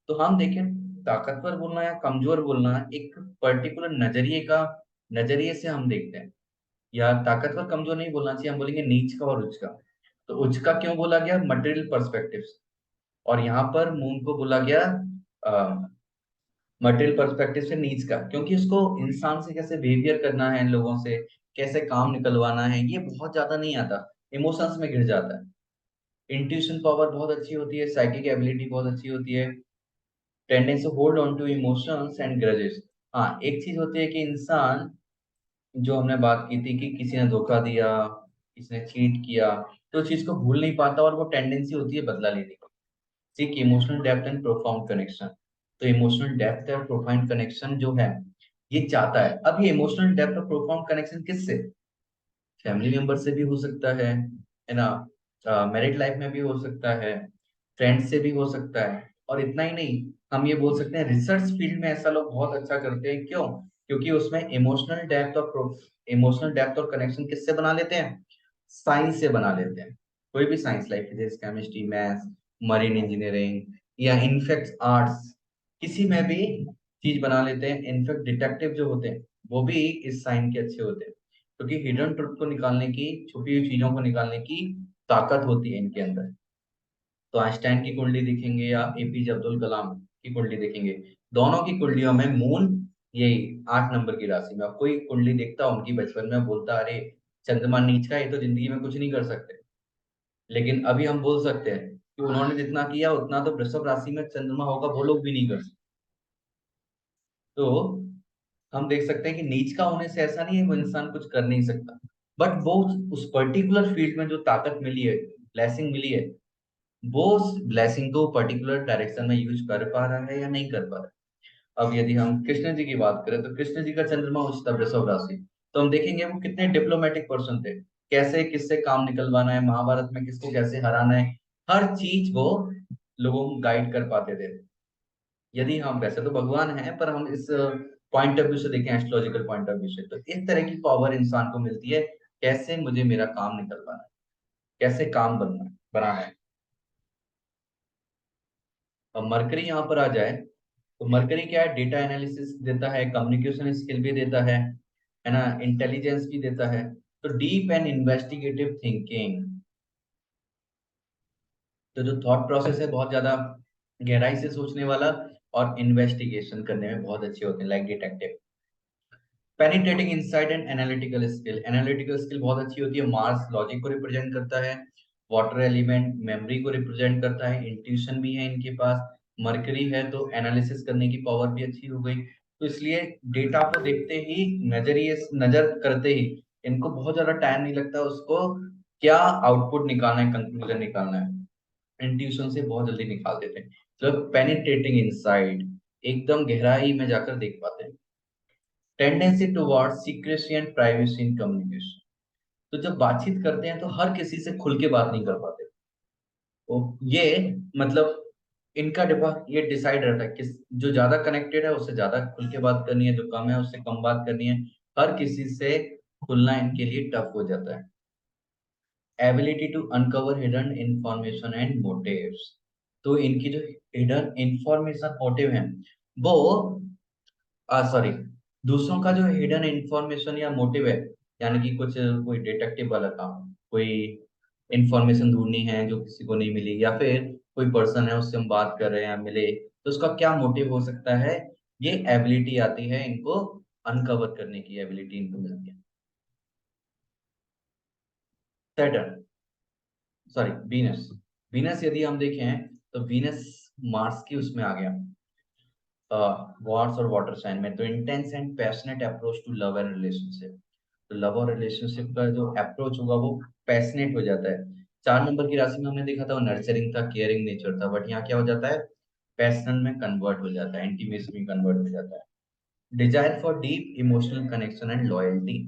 तो हम देखें, ताकतवर बोलना या कमजोर बोलना एक पर्टिकुलर नजरिए से हम देखते हैं। या ताकतवर कमजोर नहीं बोलना चाहिए, हम बोलेंगे नीच का और उच्च का। तो उच्च का क्यों बोला गया? Material perspective. और यहाँ पर मून को बोला गया मटेरियल पर्सपेक्टिव से नीच का, क्योंकि उसको इंसान से कैसे बिहेवियर करना है, इन लोगों से कैसे काम निकलवाना है, ये बहुत ज्यादा नहीं आता, इमोशंस में गिर जाता है। इंट्यूशन पावर बहुत अच्छी होती है, साइकिक एबिलिटी बहुत अच्छी होती है, tendency hold on to emotions and grudges. हाँ, एक चीज होती है कि इंसान, जो हमने बात की थी कि किसी ने धोखा दिया, किसी ने चीट किया, तो उस चीज को भूल नहीं पाता, और वो टेंडेंसी होती है बदला लेने की। Seek emotional depth and profound connection. तो इमोशनल डेप्थ और प्रोफाउंड कनेक्शन जो है, ये चाहता है। अब ये इमोशनल डेप्थ और प्रोफाउंड कनेक्शन किससे? फैमिली मेंबर से भी हो सकता है ना, मैरिड लाइफ में भी हो सकता है, फ्रेंड से भी हो सकता है। और इतना ही नहीं, हम ये बोल सकते हैं रिसर्च फील्ड में ऐसा लोग बहुत अच्छा करते हैं। क्यों? क्योंकि उसमें इमोशनल डेप्थ और कनेक्शन किससे बना लेते हैं? साइंस से बना लेते हैं। कोई भी science, like physics, chemistry, maths, marine engineering, या इनफेक्ट आर्ट्स, किसी में भी चीज बना लेते हैं। इनफेक्ट डिटेक्टिव जो होते हैं, वो भी इस साइन के अच्छे होते हैं, क्योंकि हिडन ट्रुथ को निकालने की, छुपी हुई चीजों को निकालने की ताकत होती है इनके अंदर। तो आइंस्टाइन की कुंडली देखेंगे या एपीजे अब्दुल कलाम की कुंडली देखेंगे, दोनों की कुंडलियों में मून यही 8 नंबर की राशि में। अब कोई कुंडली देखता उनकी बचपन में, बोलता अरे चंद्रमा नीच का, ये तो जिंदगी में कुछ नहीं कर सकते। लेकिन अभी हम बोल सकते हैं कि उन्होंने जितना किया उतना तो वृषभ राशि में चंद्रमा होगा, वो लोग भी नहीं कर सकते। तो हम देख सकते हैं कि नीच का होने से ऐसा नहीं है वो इंसान कुछ कर नहीं सकता, बट वो उस पर्टिकुलर फील्ड में जो ताकत मिली है, ब्लेसिंग मिली है, वो उस ब्लेसिंग को पर्टिकुलर डायरेक्शन में यूज कर पा रहा है या नहीं कर पा रहा है। अब यदि हम कृष्ण जी की बात करें, तो कृष्ण जी का चंद्रमा उच्च था वृषभ राशि, तो हम देखेंगे वो कितने डिप्लोमेटिक पर्सन थे, कैसे किससे काम निकलवाना है, महाभारत में किसको कैसे हराना है, हर चीज वो लोगों को गाइड कर पाते थे। यदि हम, वैसे तो भगवान है, पर हम इस पॉइंट ऑफ व्यू से देखें, एस्ट्रोलॉजिकल पॉइंट ऑफ व्यू से, तो इस तरह की पावर इंसान को मिलती है, कैसे मुझे मेरा काम निकलवाना है, कैसे काम बनाना है। और मरकरी यहाँ पर आ जाए, तो मरकरी क्या है? डेटा एनालिसिस देता है, कम्युनिकेशन स्किल भी देता है ना, इंटेलिजेंस भी देता है। तो डीप एंड इन्वेस्टिगेटिव थिंकिंग, तो जो थॉट प्रोसेस है बहुत ज्यादा गहराई से सोचने वाला, और इन्वेस्टिगेशन करने में बहुत अच्छे होते हैं, like detective. Penetrating insight and analytical skill बहुत अच्छी होती है। मार्स लॉजिक को रिप्रेजेंट करता है, वाटर एलिमेंट मेमोरी को रिप्रेजेंट करता है, इंट्यूशन भी है इनके पास। मरकरी है तो एनालिसिस करने की पावर भी अच्छी हो गई। तो इसलिए डेटा को देखते ही, नजर करते ही इनको बहुत ज्यादा टाइम नहीं लगता, उसको क्या आउटपुट निकालना है, कंक्लूजन निकालना है, इंट्यूशन से बहुत जल्दी निकाल देते हैं। मतलब पेनिट्रेटिंग इनसाइड, एकदम गहराई में जाकर देख पाते हैं। Tendency towards secrecy and privacy in communication, तो जब बातचीत करते हैं तो हर किसी से खुल के बात नहीं कर पाते। तो ये मतलब इनका ये डिसाइड रहता है किस, जो ज्यादा कनेक्टेड है उससे ज्यादा खुल के बात करनी है, जो कम है उससे कम बात करनी है। हर किसी से खुलना इनके लिए टफ हो जाता है। Ability to uncover hidden information and motives, तो इनकी जो हिडन इंफॉर्मेशन मोटिव है वो, सॉरी, दूसरों का जो हिडन इंफॉर्मेशन या मोटिव है, यानी कि कुछ कोई डिटेक्टिव वाला काम, कोई इंफॉर्मेशन ढूंढनी है जो किसी को नहीं मिली, या फिर कोई पर्सन है उससे हम बात कर रहे हैं मिले, तो उसका क्या मोटिव हो सकता है, ये एबिलिटी आती है इनको, अनकवर करने की एबिलिटी इनको मिलती है। Saturn, sorry, Venus. वीनस यदि हम देखें तो वीनस मार्स की उसमें आ गया, वार्स और वाटर साइन में, तो intense and passionate approach to love and relationship, तो लव और रिलेशनशिप का जो अप्रोच होगा वो पैशनेट हो जाता है। 4 नंबर की राशि में हमने देखा था वो नर्चरिंग था, केयरिंग नेचर था, बट यहाँ क्या हो जाता है, पैशन में कन्वर्ट हो जाता है, इंटीमेसी में कन्वर्ट हो जाता है। Desire for deep emotional connection and loyalty,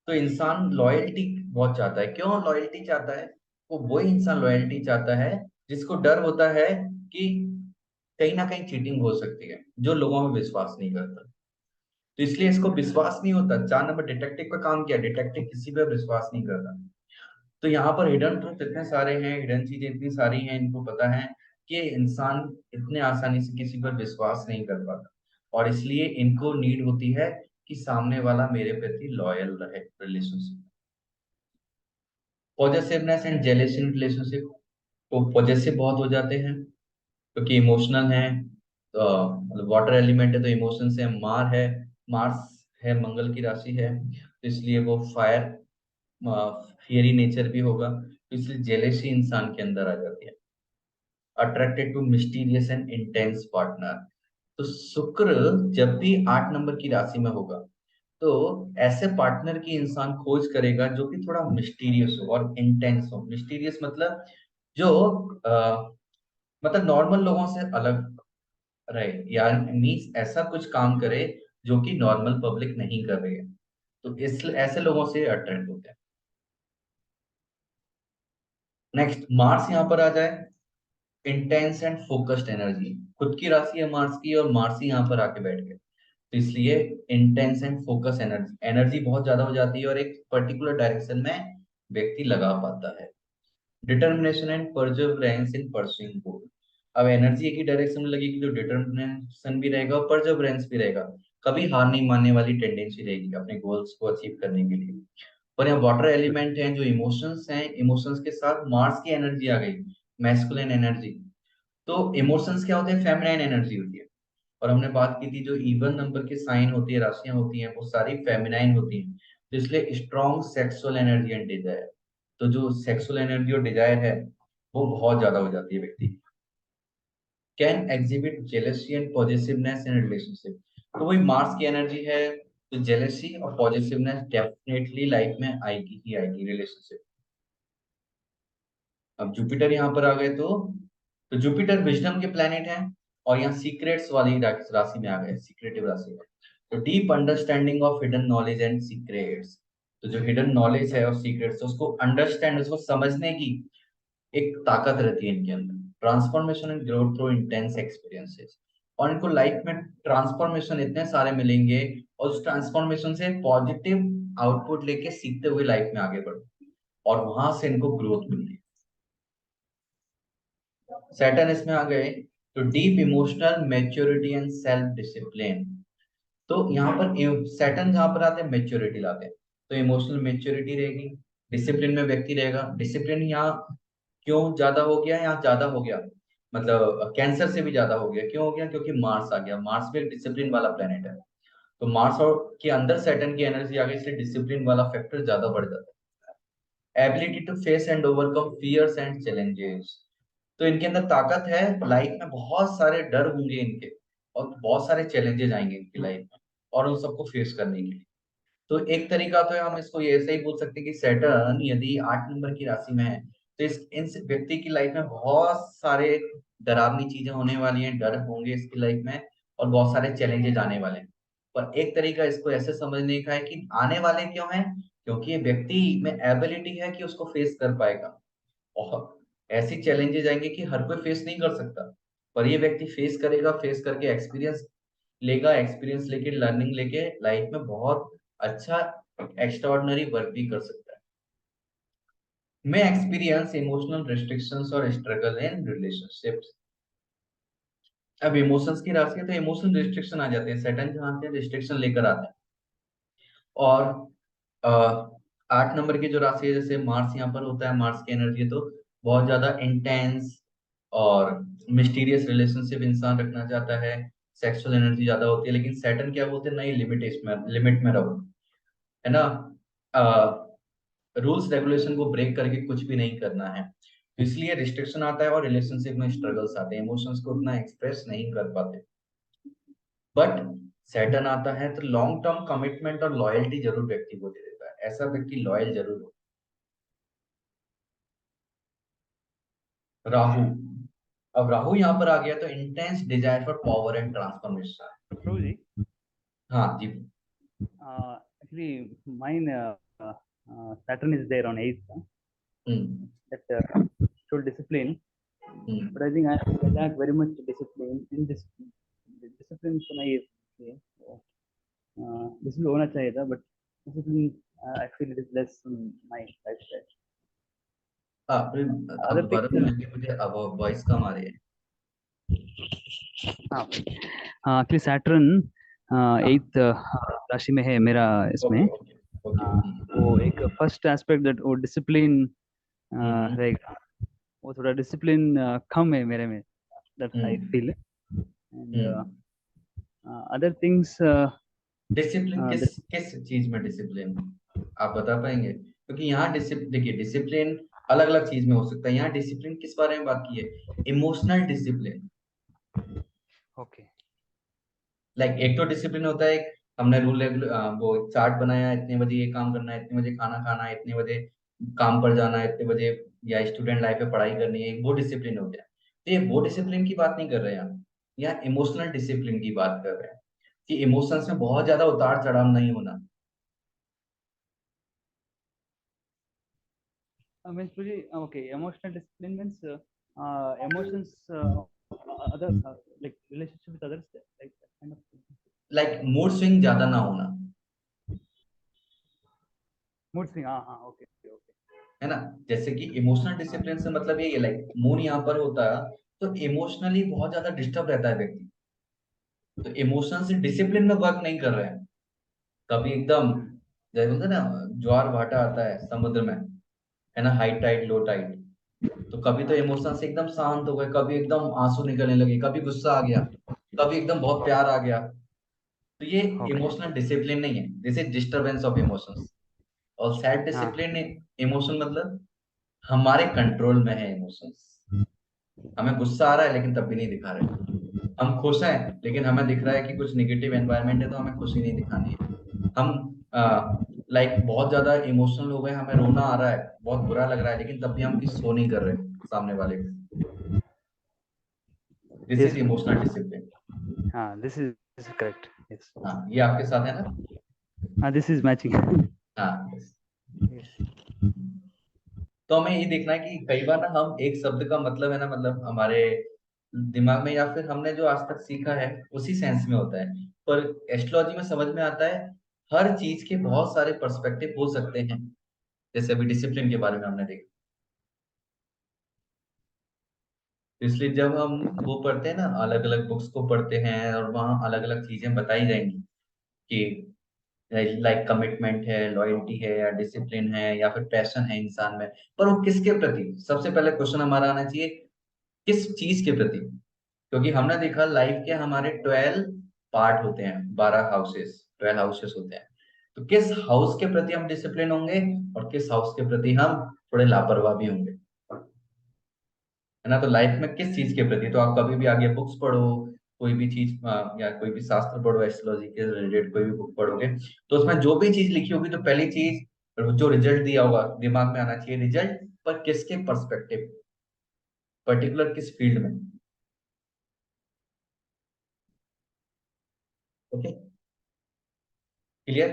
तो इंसान लॉयल्टी बहुत चाहता है। क्यों लॉयल्टी चाहता है, वो वही इंसान लॉयल्टी चाहता है जिसको डर होता है कि कहीं ना कहीं चीटिंग हो सकती है, जो लोगों में विश्वास नहीं करता, तो इसलिए इसको विश्वास नहीं होता। 4 नंबर डिटेक्टिव का काम क्या है, डिटेक्टिव किसी पर विश्वास नहीं करता। तो यहाँ पर हिडन ट्रुथ इतने सारे हैं, हिडन चीजें इतनी सारी हैं, इनको पता है कि इंसान इतने आसानी से किसी पर विश्वास नहीं कर पाता, और इसलिए इनको नीड होती है कि सामने वाला मेरे प्रति लॉयल रहे relationship. Possessiveness and jealousy in relationship, तो पॉजेसिव बहुत हो जाते हैं क्योंकि इमोशनल है, तो मतलब वाटर एलिमेंट है तो इमोशन से मार है, मार्स है मंगल की राशि है, तो इसलिए वो फायर फियरी नेचर भी होगा, तो इसलिए जेलेसी इंसान के अंदर आ जाती है। Attracted to mysterious and intense partner, तो शुक्र जब भी 8 नंबर की राशि में होगा तो ऐसे पार्टनर की इंसान खोज करेगा जो कि थोड़ा मिस्टीरियस हो और इंटेंस हो। मिस्टीरियस मतलब जो मतलब नॉर्मल लोगों से अलग रहे, या मीन्स ऐसा कुछ काम करे जो कि नॉर्मल पब्लिक नहीं कर रही है, तो इस ऐसे लोगों से अट्रैक्ट होते हैं। नेक्स्ट मार्स यहाँ पर आ जाए, इंटेंस एंड फोकस्ड एनर्जी, खुद की राशि है मार्स की और मार्स ही यहाँ पर आके बैठ गए, तो इसलिए intense and focus energy, energy बहुत ज्यादा हो जाती है और एक पर्टिकुलर डायरेक्शन में व्यक्ति लगा पाता है। डिटर्मिनेशन एंड परजर्वरेंस इन परस्यूइंग गोल, अब एनर्जी एक ही डायरेक्शन में लगेगी तो डिटर्मिनेशन भी रहेगा और परजर्वरेंस भी रहेगा, कभी हार नहीं मानने वाली टेंडेंसी रहेगी अपने गोल्स को अचीव करने के लिए। और यहाँ वाटर एलिमेंट है, जो इमोशंस हैं, इमोशंस के साथ मार्स की एनर्जी आ गई, मैस्कुलिन एनर्जी, तो इमोशंस क्या होते हैं, फेमिनाइन एनर्जी होती है। और हमने बात की थी जो इवन नंबर के साइन होती है, राशियां होती हैं, वो सारी फेमिनाइन होती हैं, तो इसलिए strong sexual energy and desire, तो जो सेक्सुअल एनर्जी और डिजायर है वो बहुत ज्यादा हो जाती है व्यक्ति की। Can exhibit jealousy and positiveness in relationship, तो वही मार्स की एनर्जी है, तो जेलसी और पॉजिटिवनेस डेफिनेटली लाइफ में आएगी ही आएगी रिलेशनशिप। अब जुपिटर यहाँ पर आ गए तो जुपिटर विजडम के प्लेनेट है, और यहाँ सीक्रेट्स वाली राशि में आ गए, सीक्रेटिव राशि में, तो deep understanding of hidden knowledge and secrets, तो जो हिडन नॉलेज है और सीक्रेट्स उसको अंडरस्टैंड, उसको समझने की एक ताकत रहती है इनके अंदर। Transformation and growth through intense experiences, और इनको लाइफ में ट्रांसफॉर्मेशन इतने सारे मिलेंगे, और उस ट्रांसफॉर्मेशन से पॉजिटिव आउटपुट लेके सीखते हुए लाइफ में आगे बढ़ो, और वहां से इनको ग्रोथ मिलती है। सैटर्न इसमें आ गए तो deep emotional maturity and self discipline, तो यहाँ पर सैटर्न जहां पर आते हैं मेच्योरिटी लाते हैं, तो इमोशनल मेच्योरिटी रहेगी, डिसिप्लिन में व्यक्ति रहेगा। डिसिप्लिन यहाँ क्यों ज्यादा हो गया, यहाँ ज्यादा हो गया मतलब कैंसर से भी ज्यादा हो गया, क्यों हो गया, क्योंकि मार्स आ गया, मार्स भी एक डिसिप्लिन वाला प्लेनेट है, तो मार्स और के अंदर सैटर्न की एनर्जी आ गई, इसलिए डिसिप्लिन वाला फैक्टर ज्यादा बढ़ जाता है। Ability to face and overcome fears and challenges, तो इनके अंदर ताकत है, लाइफ में बहुत सारे डर होंगे इनके, और बहुत सारे चैलेंजेस आएंगे इनकी लाइफ में, और उन सबको फेस करने के लिए। तो एक तरीका तो हम इसको ये ऐसे ही बोल सकते हैं कि सैटर्न यदि 8 नंबर की राशि में है तो इस व्यक्ति की लाइफ में बहुत सारे डरावनी चीजें होने वाली हैं, डर होंगे इसकी लाइफ में, और बहुत सारे चैलेंजेस आने वाले हैं। पर एक तरीका इसको ऐसे समझने का है कि आने वाले क्यों हैं, क्योंकि ये व्यक्ति में एबिलिटी है कि उसको फेस कर पाएगा। और ऐसी चैलेंजेस आएंगे कि हर कोई फेस नहीं कर सकता, पर ये व्यक्ति फेस करेगा, फेस करके एक्सपीरियंस लेगा, एक्सपीरियंस लेके लर्निंग लेके लाइफ में बहुत अच्छा एक्स्ट्राऑर्डिनरी वर्क भी कर सकता है। मैं एक्सपीरियंस इमोशनल रिस्ट्रिक्शंस और स्ट्रगल इन रिलेशनशिप्स। अब इमोशंस की राशि है तो इमोशनल रिस्ट्रिक्शन आ जाते हैं, सैटर्न जानते हैं रिस्ट्रिक्शन लेकर आते हैं। और अ, 8 नंबर की जो राशि है, जैसे मार्स यहाँ पर होता है, मार्स की एनर्जी तो बहुत ज्यादा इंटेंस और मिस्टीरियस रिलेशनशिप इंसान रखना चाहता है, सेक्सुअल एनर्जी ज्यादा होती है, लेकिन सैटर्न क्या बोलते हैं, नहीं, लिमिट में रहो, है ना। रूल्स रेगुलेशन को ब्रेक करके कुछ भी नहीं करना है, तो इसलिए रिस्ट्रिक्शन आता है और रिलेशनशिप में स्ट्रगल्स आते हैं, इमोशंस को उतना एक्सप्रेस नहीं कर पाते। बट सैटर्न आता है तो लॉन्ग टर्म कमिटमेंट और लॉयल्टी जरूर व्यक्ति को दे देता है, ऐसा व्यक्ति लॉयल जरूर हो। राहु, अब राहु यहाँ पर आ गया तो intense desire for power and transformation. Prabhu ji, हाँ जी। actually mine Saturn is there on 8th. Hmm. That should discipline, hmm. but I think I lack very much discipline in this. Discipline तो नहीं है, discipline होना चाहिए था, but discipline I feel it is less in my lifestyle. अब Other things, मुझे अब voice कम आ रही है। actually Saturn 8th राशि में है मेरा इसमें। वो एक फर्स्ट एस्पेक्ट दैट वो डिसिप्लिन रहेगा, वो थोड़ा डिसिप्लिन कम है मेरे में, that I feel. And other things, discipline किस किस चीज में डिसिप्लिन आप बता पाएंगे, क्योंकि यहाँ देखिए डिसिप्लिन अलग अलग चीज में हो सकता है, यहाँ डिसिप्लिन किस बारे में बात की है, इमोशनल डिसिप्लिन। ओके, लाइक एक तो डिसिप्लिन होता है, हमने रूल वो चार्ट बनाया, इतने बजे ये काम करना है, इतने बजे खाना खाना है, इतने बजे काम पर जाना है, इतने बजे, या स्टूडेंट लाइफ में पढ़ाई करनी है, वो डिसिप्लिन हो गया। तो ये वो डिसिप्लिन की बात नहीं कर रहे हैं, यहाँ इमोशनल डिसिप्लिन की बात कर रहे हैं कि इमोशंस में बहुत ज्यादा उतार चढ़ाव नहीं होना। मीन्स मुझे okay, emotional discipline means emotions, other like relationship with others, like that kind of thing. Like mood swing ज्यादा ना होना, मूड स्विंग, हाँ हाँ, ओके ओके, है ना। जैसे कि इमोशनल डिसिप्लिन से मतलब ये लाइक मूड यहाँ पर होता है तो इमोशनली बहुत ज्यादा डिस्टर्ब रहता है व्यक्ति, तो इमोशन से डिसिप्लिन में वर्क नहीं कर रहे हैं। कभी एकदम जैसे बोलते हैं ना, ज्वार भाटा आता है समुद्र में, है ना, हाई टाइड लो टाइड, तो कभी तो इमोशन से एकदम शांत हो गए, कभी एकदम आंसू निकलने लगे, कभी गुस्सा आ गया, कभी एकदम बहुत प्यार आ गया, तो ये इमोशनल डिसिप्लिन नहीं है, this is disturbance of emotions. और सेल्फ डिसिप्लिन इमोशन मतलब हमारे कंट्रोल में है इमोशंस, हमें गुस्सा आ रहा है लेकिन तब भी नहीं दिखा रहे, हम खुश हैं लेकिन हमें दिख रहा है कि कुछ नेगेटिव एनवायरनमेंट है तो हमें खुशी नहीं दिखानी है, हम लाइक बहुत ज्यादा इमोशनल हो गए, हमें रोना आ रहा है, बहुत बुरा लग रहा है, लेकिन तब भी हम किसी शो नहीं कर रहे सामने वाले को, दिस इज इमोशनल डिसिप्लिन। हाँ, दिस इज करेक्ट, यस, हाँ, ये आपके साथ है ना। हाँ, दिस इज मैचिंग। हाँ, तो हमें ये देखना है कि कई बार ना हम एक शब्द का मतलब है ना, मतलब हमारे दिमाग में या फिर हमने जो आज तक सीखा है उसी सेंस में होता है, पर एस्ट्रोलॉजी में समझ में आता है हर चीज के बहुत सारे पर्सपेक्टिव हो सकते हैं, जैसे अभी डिसिप्लिन के बारे में हमने देखा। इसलिए जब हम वो पढ़ते हैं ना, अलग अलग बुक्स को पढ़ते हैं और वहाँ अलग अलग चीजें बताई जाएंगी कि लाइक कमिटमेंट है, लॉयल्टी है, या डिसिप्लिन है, या फिर पैशन है इंसान में, पर वो किसके प्रति, सबसे पहले क्वेश्चन हमारा आना चाहिए किस चीज के प्रति, क्योंकि हमने देखा लाइफ के हमारे 12 पार्ट होते हैं, 12 हाउसेस होते हैं, तो किस हाउस के प्रति हम डिसिप्लिन होंगे और किस हाउस के प्रति हम थोड़े लापरवाह भी होंगे, है ना। तो लाइफ में किस चीज के प्रति, तो आप कभी भी आगे बुक्स पढ़ो, कोई भी चीज या कोई भी शास्त्र पढ़ो, एस्ट्रोलॉजी के रिलेटेड कोई भी बुक पढ़ोगे, तो उसमें जो भी चीज लिखी होगी तो पहली चीज जो रिजल्ट दिया होगा दिमाग में आना चाहिए, रिजल्ट पर किसके पर्सपेक्टिव, पर्टिकुलर किस फील्ड में, okay, clear?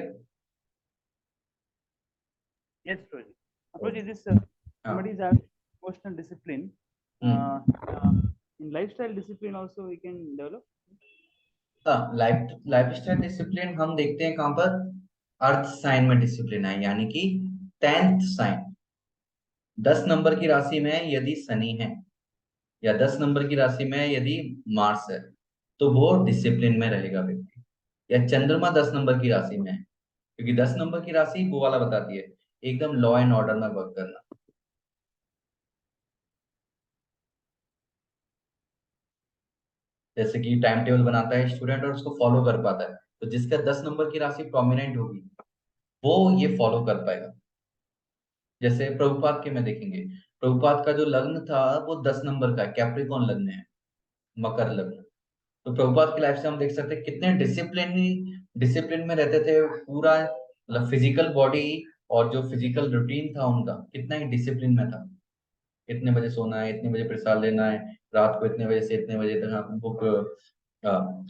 Yes, Roji. Roji, this हाँ somebody is having emotional discipline. In lifestyle discipline also we can develop. Lifestyle discipline हम देखते हैं कहाँ पर, अर्थ साइन में डिसिप्लिन है, यानी कि 10th साइन। 10 नंबर की राशि में यदि शनि है, या 10 नंबर की राशि में यदि मार्स है, तो वो डिसिप्लिन में रहेगा व्यक्ति। या चंद्रमा 10 नंबर की राशि में है, क्योंकि 10 नंबर की राशि वो वाला बताती है एकदम लॉ एंड ऑर्डर में वर्क करना। जैसे कि टाइम टेबल बनाता है स्टूडेंट और उसको फॉलो कर पाता है, तो जिसका 10 नंबर की राशि प्रोमिनेंट होगी वो ये फॉलो कर पाएगा। जैसे प्रभुपाद के में देखेंगे, प्रभुपाद का जो लग्न था वो 10 नंबर का कैप्रिकॉन लग्न है, मकर लग्न। तो प्रभुपाद की लाइफ से हम देख सकते हैं कितने डिसिप्लिन में रहते थे। पूरा मतलब फिजिकल बॉडी और जो फिजिकल रूटीन था उनका कितना ही डिसिप्लिन में था। इतने बजे सोना है, इतने बजे प्रसाद लेना है, रात को इतने बजे से इतने बजे तक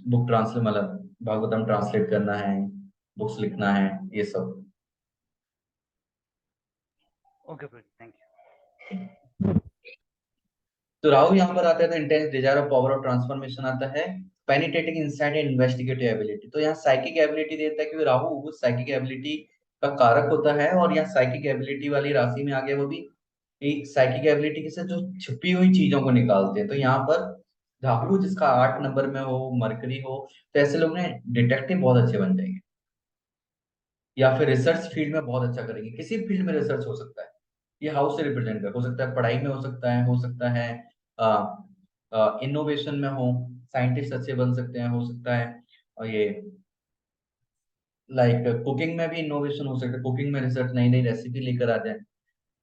बुक ट्रांसलेट मतलब भागवतम ट्रांसलेट करना है, बुक्स लिखना है, ये सब। Okay, Roji, thank you. तो राहु यहाँ पर आता है तो इंटेंस डिजायर ऑफ पावर और ट्रांसफॉर्मेशन आता है, penetrating insight and investigative ability. तो यहाँ साइकिक एबिलिटी देता है, क्योंकि राहु साइकिक एबिलिटी का कारक होता है, और यहाँ साइकिक एबिलिटी वाली राशि में आ गया वो भी साइकिक एबिलिटी से जो छुपी हुई चीजों को निकालते हैं। तो यहाँ पर राहु जिसका 8 नंबर में हो, मरकरी हो, तो ऐसे लोग ने डिटेक्टिव बहुत अच्छे बन जाएंगे, या फिर रिसर्च फील्ड में बहुत अच्छा करेंगे। किसी फील्ड में रिसर्च हो सकता है, ये हाउस से रिप्रेजेंट कर, हो सकता है पढ़ाई में, हो सकता है इनोवेशन में हो, साइंटिस्ट अच्छे बन सकते हैं, हो सकता है और ये लाइक कुकिंग में भी इनोवेशन हो सकता है, कुकिंग में रिसर्च, नई नई रेसिपी लेकर आ जाए।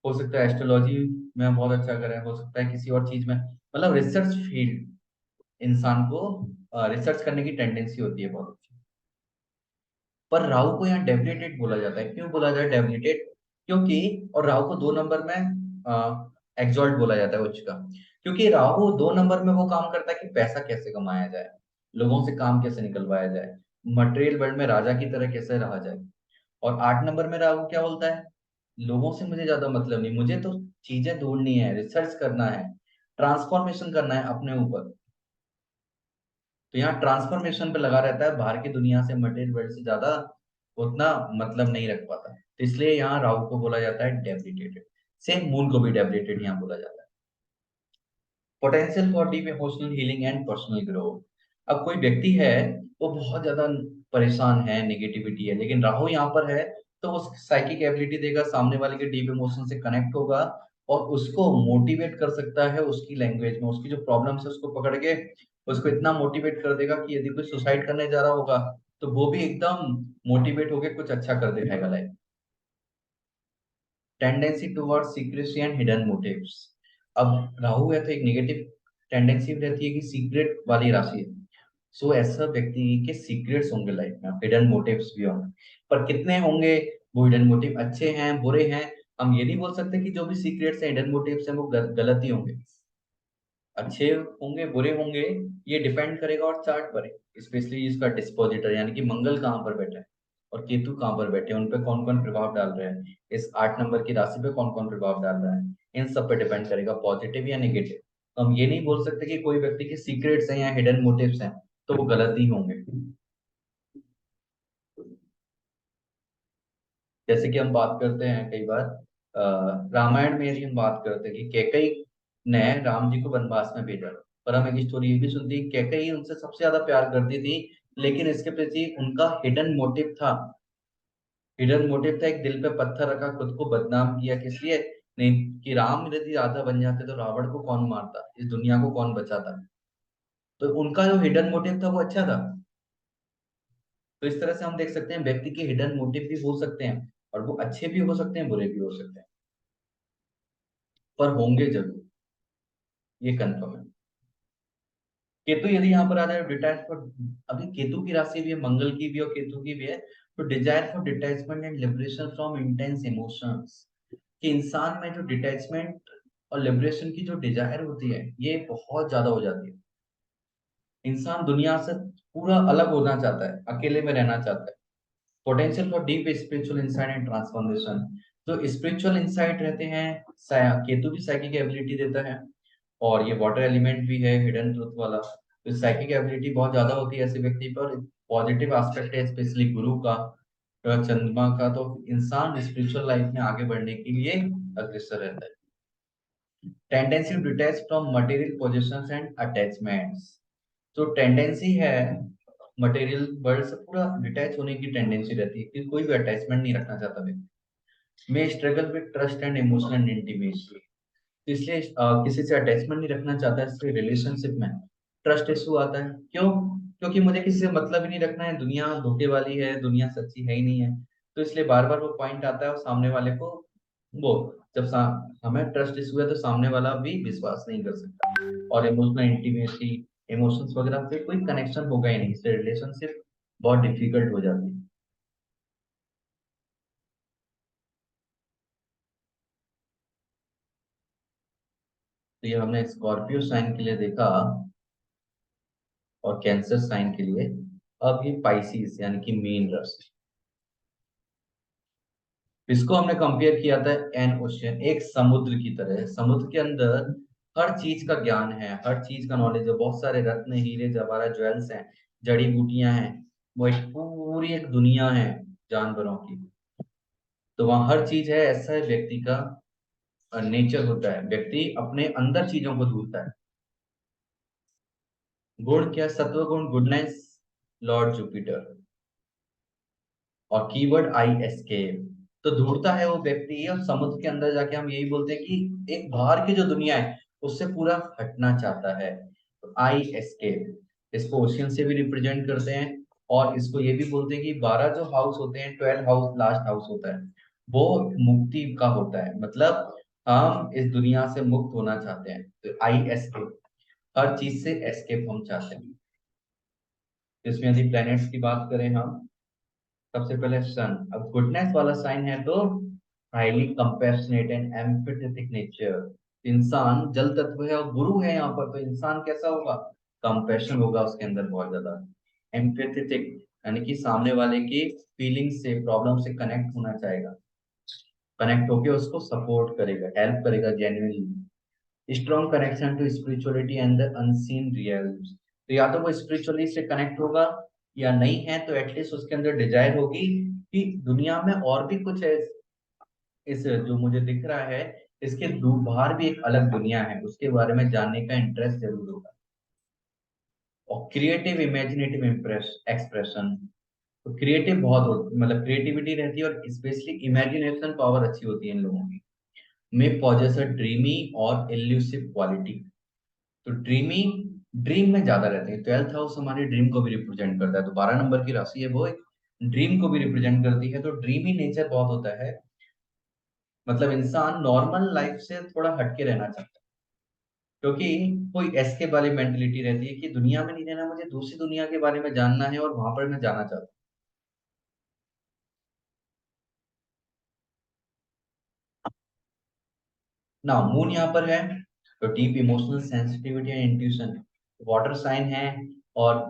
हो सकता है एस्ट्रोलॉजी में बहुत अच्छा करें, हो सकता है किसी और चीज में, मतलब रिसर्च फील्ड, इंसान को रिसर्च करने की टेंडेंसी होती है बहुत अच्छी। पर राहु को यहाँ डेबिलिटेड बोला जाता है। क्यों बोला जाता है डेबिलिटेड? क्योंकि, और राहु को 2 नंबर में एक्सॉल्ट बोला जाता है, उच्च का, क्योंकि राहु 2 नंबर में वो काम करता है कि पैसा कैसे कमाया जाए, लोगों से काम कैसे निकलवाया जाए, मटेरियल वर्ल्ड में राजा की तरह कैसे रहा जाए। और 8 नंबर में राहु क्या बोलता है, लोगों से मुझे ज्यादा मतलब नहीं, मुझे तो चीजें ढूंढनी है, रिसर्च करना है, ट्रांसफॉर्मेशन करना है अपने ऊपर। तो यहाँ ट्रांसफॉर्मेशन पे लगा रहता है, बाहर की दुनिया से, मटेरियल वर्ल्ड से ज्यादा उतना मतलब नहीं रख पाता, तो इसलिए यहाँ राहु को बोला जाता है डेबिलिटेटेड। सेम मून को भी डेबिलिटेड यहाँ बोला जाता है। Potential for deep emotional healing and personal growth. अब कोई व्यक्ति है, वो बहुत ज्यादा परेशान है, नेगेटिविटी है, लेकिन राहु यहाँ पर है, तो उस साइकिक एबिलिटी देगा, सामने वाले के डीप इमोशन से कनेक्ट होगा और उसको मोटिवेट कर सकता है उसकी लैंग्वेज में, उसकी जो प्रॉब्लम्स है उसको पकड़ के उसको इतना मोटिवेट कर देगा कि यदि कोई सुसाइड करने जा रहा होगा तो वो भी एकदम मोटिवेट होके कुछ अच्छा कर दिखाएगा life. Tendency towards secrecy and hidden motives. अब राहु है तो एक नेगेटिव टेंडेंसी रहती है कि सीक्रेट वाली राशि है, सो ऐसा व्यक्ति के सीक्रेट्स होंगे लाइफ में, हिडन मोटिव्स भी होंगे। पर कितने होंगे वो हिडन मोटिव, अच्छे हैं बुरे हैं, हम ये नहीं बोल सकते कि जो भी सीक्रेट्स हैं, हिडन मोटिव्स हैं, वो गलत ही होंगे। अच्छे होंगे बुरे होंगे, ये डिपेंड करेगा और चार्ट पर, स्पेशली इसका डिस्पोजिटर यानी कि मंगल कहाँ पर बैठा है और केतु कहाँ पर बैठे हैं, उन पे कौन कौन प्रभाव डाल रहे हैं, इस 8 नंबर की राशि पे कौन कौन प्रभाव डाल रहा है, इन सब पे डिपेंड करेगा, पॉजिटिव या नेगेटिव। तो हम ये नहीं बोल सकते कि कोई व्यक्ति के सीक्रेट्स हैं या हिडन मोटिव्स हैं तो वो गलत ही होंगे। जैसे कि हम बात करते हैं कई बार रामायण में, यदि हम बात करते हैं कि कैकई ने राम जी को वनवास में भेजा, पर हम एक स्टोरी ये भी सुनती है, कैकई उनसे सबसे ज्यादा प्यार करती थी, लेकिन इसके प्रति उनका हिडन मोटिव था। हिडन मोटिव था, एक दिल पे पत्थर रखा, खुद को बदनाम किया, किस लिए? नहीं कि राम यदि राजा बन जाते तो रावण को कौन मारता, इस दुनिया को कौन बचाता। तो उनका जो हिडन मोटिव था वो अच्छा था। तो इस तरह से हम देख सकते हैं व्यक्ति के हिडन मोटिव भी हो सकते हैं, और वो अच्छे भी हो सकते हैं, बुरे भी हो सकते हैं, पर होंगे जरूर, ये कंफर्म है। केतु यदि यहाँ पर आ जाए डिटैच फॉर, अभी केतु की राशि भी है, मंगल की भी और केतु की भी है, तो desire for detachment and liberation from intense emotions, कि इंसान में जो डिटैचमेंट और लिबरेशन की जो डिजायर होती है ये बहुत ज्यादा हो जाती है। इंसान दुनिया से पूरा अलग होना चाहता है, अकेले में रहना चाहता है। Potential for deep spiritual insight and transformation. तो स्पिरिचुअल इंसाइट रहते हैं, केतु भी साइकिक एबिलिटी देता है, और ये वाटर एलिमेंट भी है, हिडन ट्रुथ वाला। तो साइकिक एबिलिटी बहुत ज्यादा होती है ऐसे व्यक्ति पर। पॉजिटिव एस्पेक्ट है स्पेशली गुरु का, चंद्रमा का। तो इंसान स्पिरिचुअल लाइफ में आगे बढ़ने के लिए अग्रसर रहता है। Tendency to detach from material possessions and attachments. तो टेंडेंसी है मटेरियल वर्ल्ड से पूरा डिटैच होने की टेंडेंसी रहती है कि कोई भी अटैचमेंट नहीं रखना चाहता व्यक्ति। May struggle with trust and emotional intimacy. तो इसलिए किसी से अटैचमेंट नहीं रखना चाहता है, इसलिए रिलेशनशिप में ट्रस्ट इशू आता है। क्यों? क्योंकि मुझे किसी से मतलब ही नहीं रखना है, दुनिया धोखे वाली है, दुनिया सच्ची है ही नहीं है। तो इसलिए बार बार वो पॉइंट आता है, और सामने वाले को वो जब हमें ट्रस्ट इशू है तो सामने वाला भी विश्वास नहीं कर सकता। और इमोशनल इंटीमेसी, इमोशंस वगैरह से कोई कनेक्शन होगा ही नहीं, इससे रिलेशनशिप बहुत डिफिकल्ट हो जाती है। तो ये हमने स्कॉर्पियो साइन के लिए देखा, और कैंसर साइन के लिए। अब ये पाइसिस यानी कि मीन राशि, इसको हमने कंपेयर किया था एन ओशियन, एक समुद्र की तरह। समुद्र के अंदर हर चीज का ज्ञान है, हर चीज का नॉलेज है, बहुत सारे रत्न हीरे जवाहरात ज्वेल्स हैं, जड़ी बूटियां हैं। वो एक पूरी एक दुनिया है जानवरों की। तो वहाँ हर चीज है, ऐसा है व्यक्ति का नेचर होता है, व्यक्ति अपने अंदर चीजों को ढूंढता है। गुण क्या? सत्व गुण, गुडनेस, लॉर्ड जुपिटर। और कीवर्ड आई एस्केप। तो ढूंढता है वो व्यक्ति, और समुद्र के अंदर जाके हम यही बोलते हैं कि एक बाहर की जो दुनिया है उससे पूरा हटना चाहता है। तो आई एस्केप इसको ओशियन से भी रिप्रेजेंट करते हैं। और इसको ये भी बोलते हैं कि 12 जो हाउस होते हैं, 12 हाउस लास्ट हाउस होता है, वो मुक्ति का होता है। मतलब हम इस दुनिया से मुक्त होना चाहते हैं, तो आई एस्केप, हर चीज से एस्केप हम चाहते हैं। इसमें यदि प्लैनेट्स की बात करें हम, सबसे पहले सन। अब गुडनेस वाला साइन है तो highly compassionate and empathetic nature. इंसान जल तत्व है और गुरु है यहाँ पर, तो इंसान कैसा होगा? कंपैशन होगा उसके अंदर बहुत ज्यादा। एम्पैथेटिक यानी कि सामने वाले की फीलिंग से, प्रॉब्लम से कनेक्ट होना चाहेगा, कनेक्ट होके उसको सपोर्ट करेगा, हेल्प करेगा genuinely. Strong connection to spirituality and the unseen realms. तो या तो वो स्पिरिचुअली से कनेक्ट होगा, या नहीं है तो एटलीस्ट उसके अंदर डिजायर होगी कि दुनिया में और भी कुछ है, इस जो मुझे दिख रहा है इसके बाहर भी एक अलग दुनिया है, उसके बारे में जानने का इंटरेस्ट जरूर होगा। और क्रिएटिव इमेजिनेटिव एक्सप्रेशन। तो क्रिएटिव मतलब क्रिएटिविटी रहती है, और स्पेशली इमेजिनेशन पावर अच्छी होती है इन लोगों की। मे पॉजेस अ ड्रीमी और इल्यूसिव क्वालिटी। तो ड्रीमी, ड्रीम में ज्यादा रहते हैं। 12th हाउस हमारे ड्रीम को भी रिप्रेजेंट करता है, तो 12 नंबर की राशि है वो एक ड्रीम को भी रिप्रेजेंट करती है। तो ड्रीमी नेचर बहुत होता है, मतलब इंसान नॉर्मल लाइफ से थोड़ा हटके रहना चाहता है, क्योंकि कोई एस्केप वाली मेंटेलिटी रहती है कि दुनिया में नहीं रहना, मुझे दूसरी दुनिया के बारे में जानना है और वहां पर मैं जाना चाहता हूँ। ना मून यहाँ पर है, तो deep emotional sensitivity and intuition, water sign है, और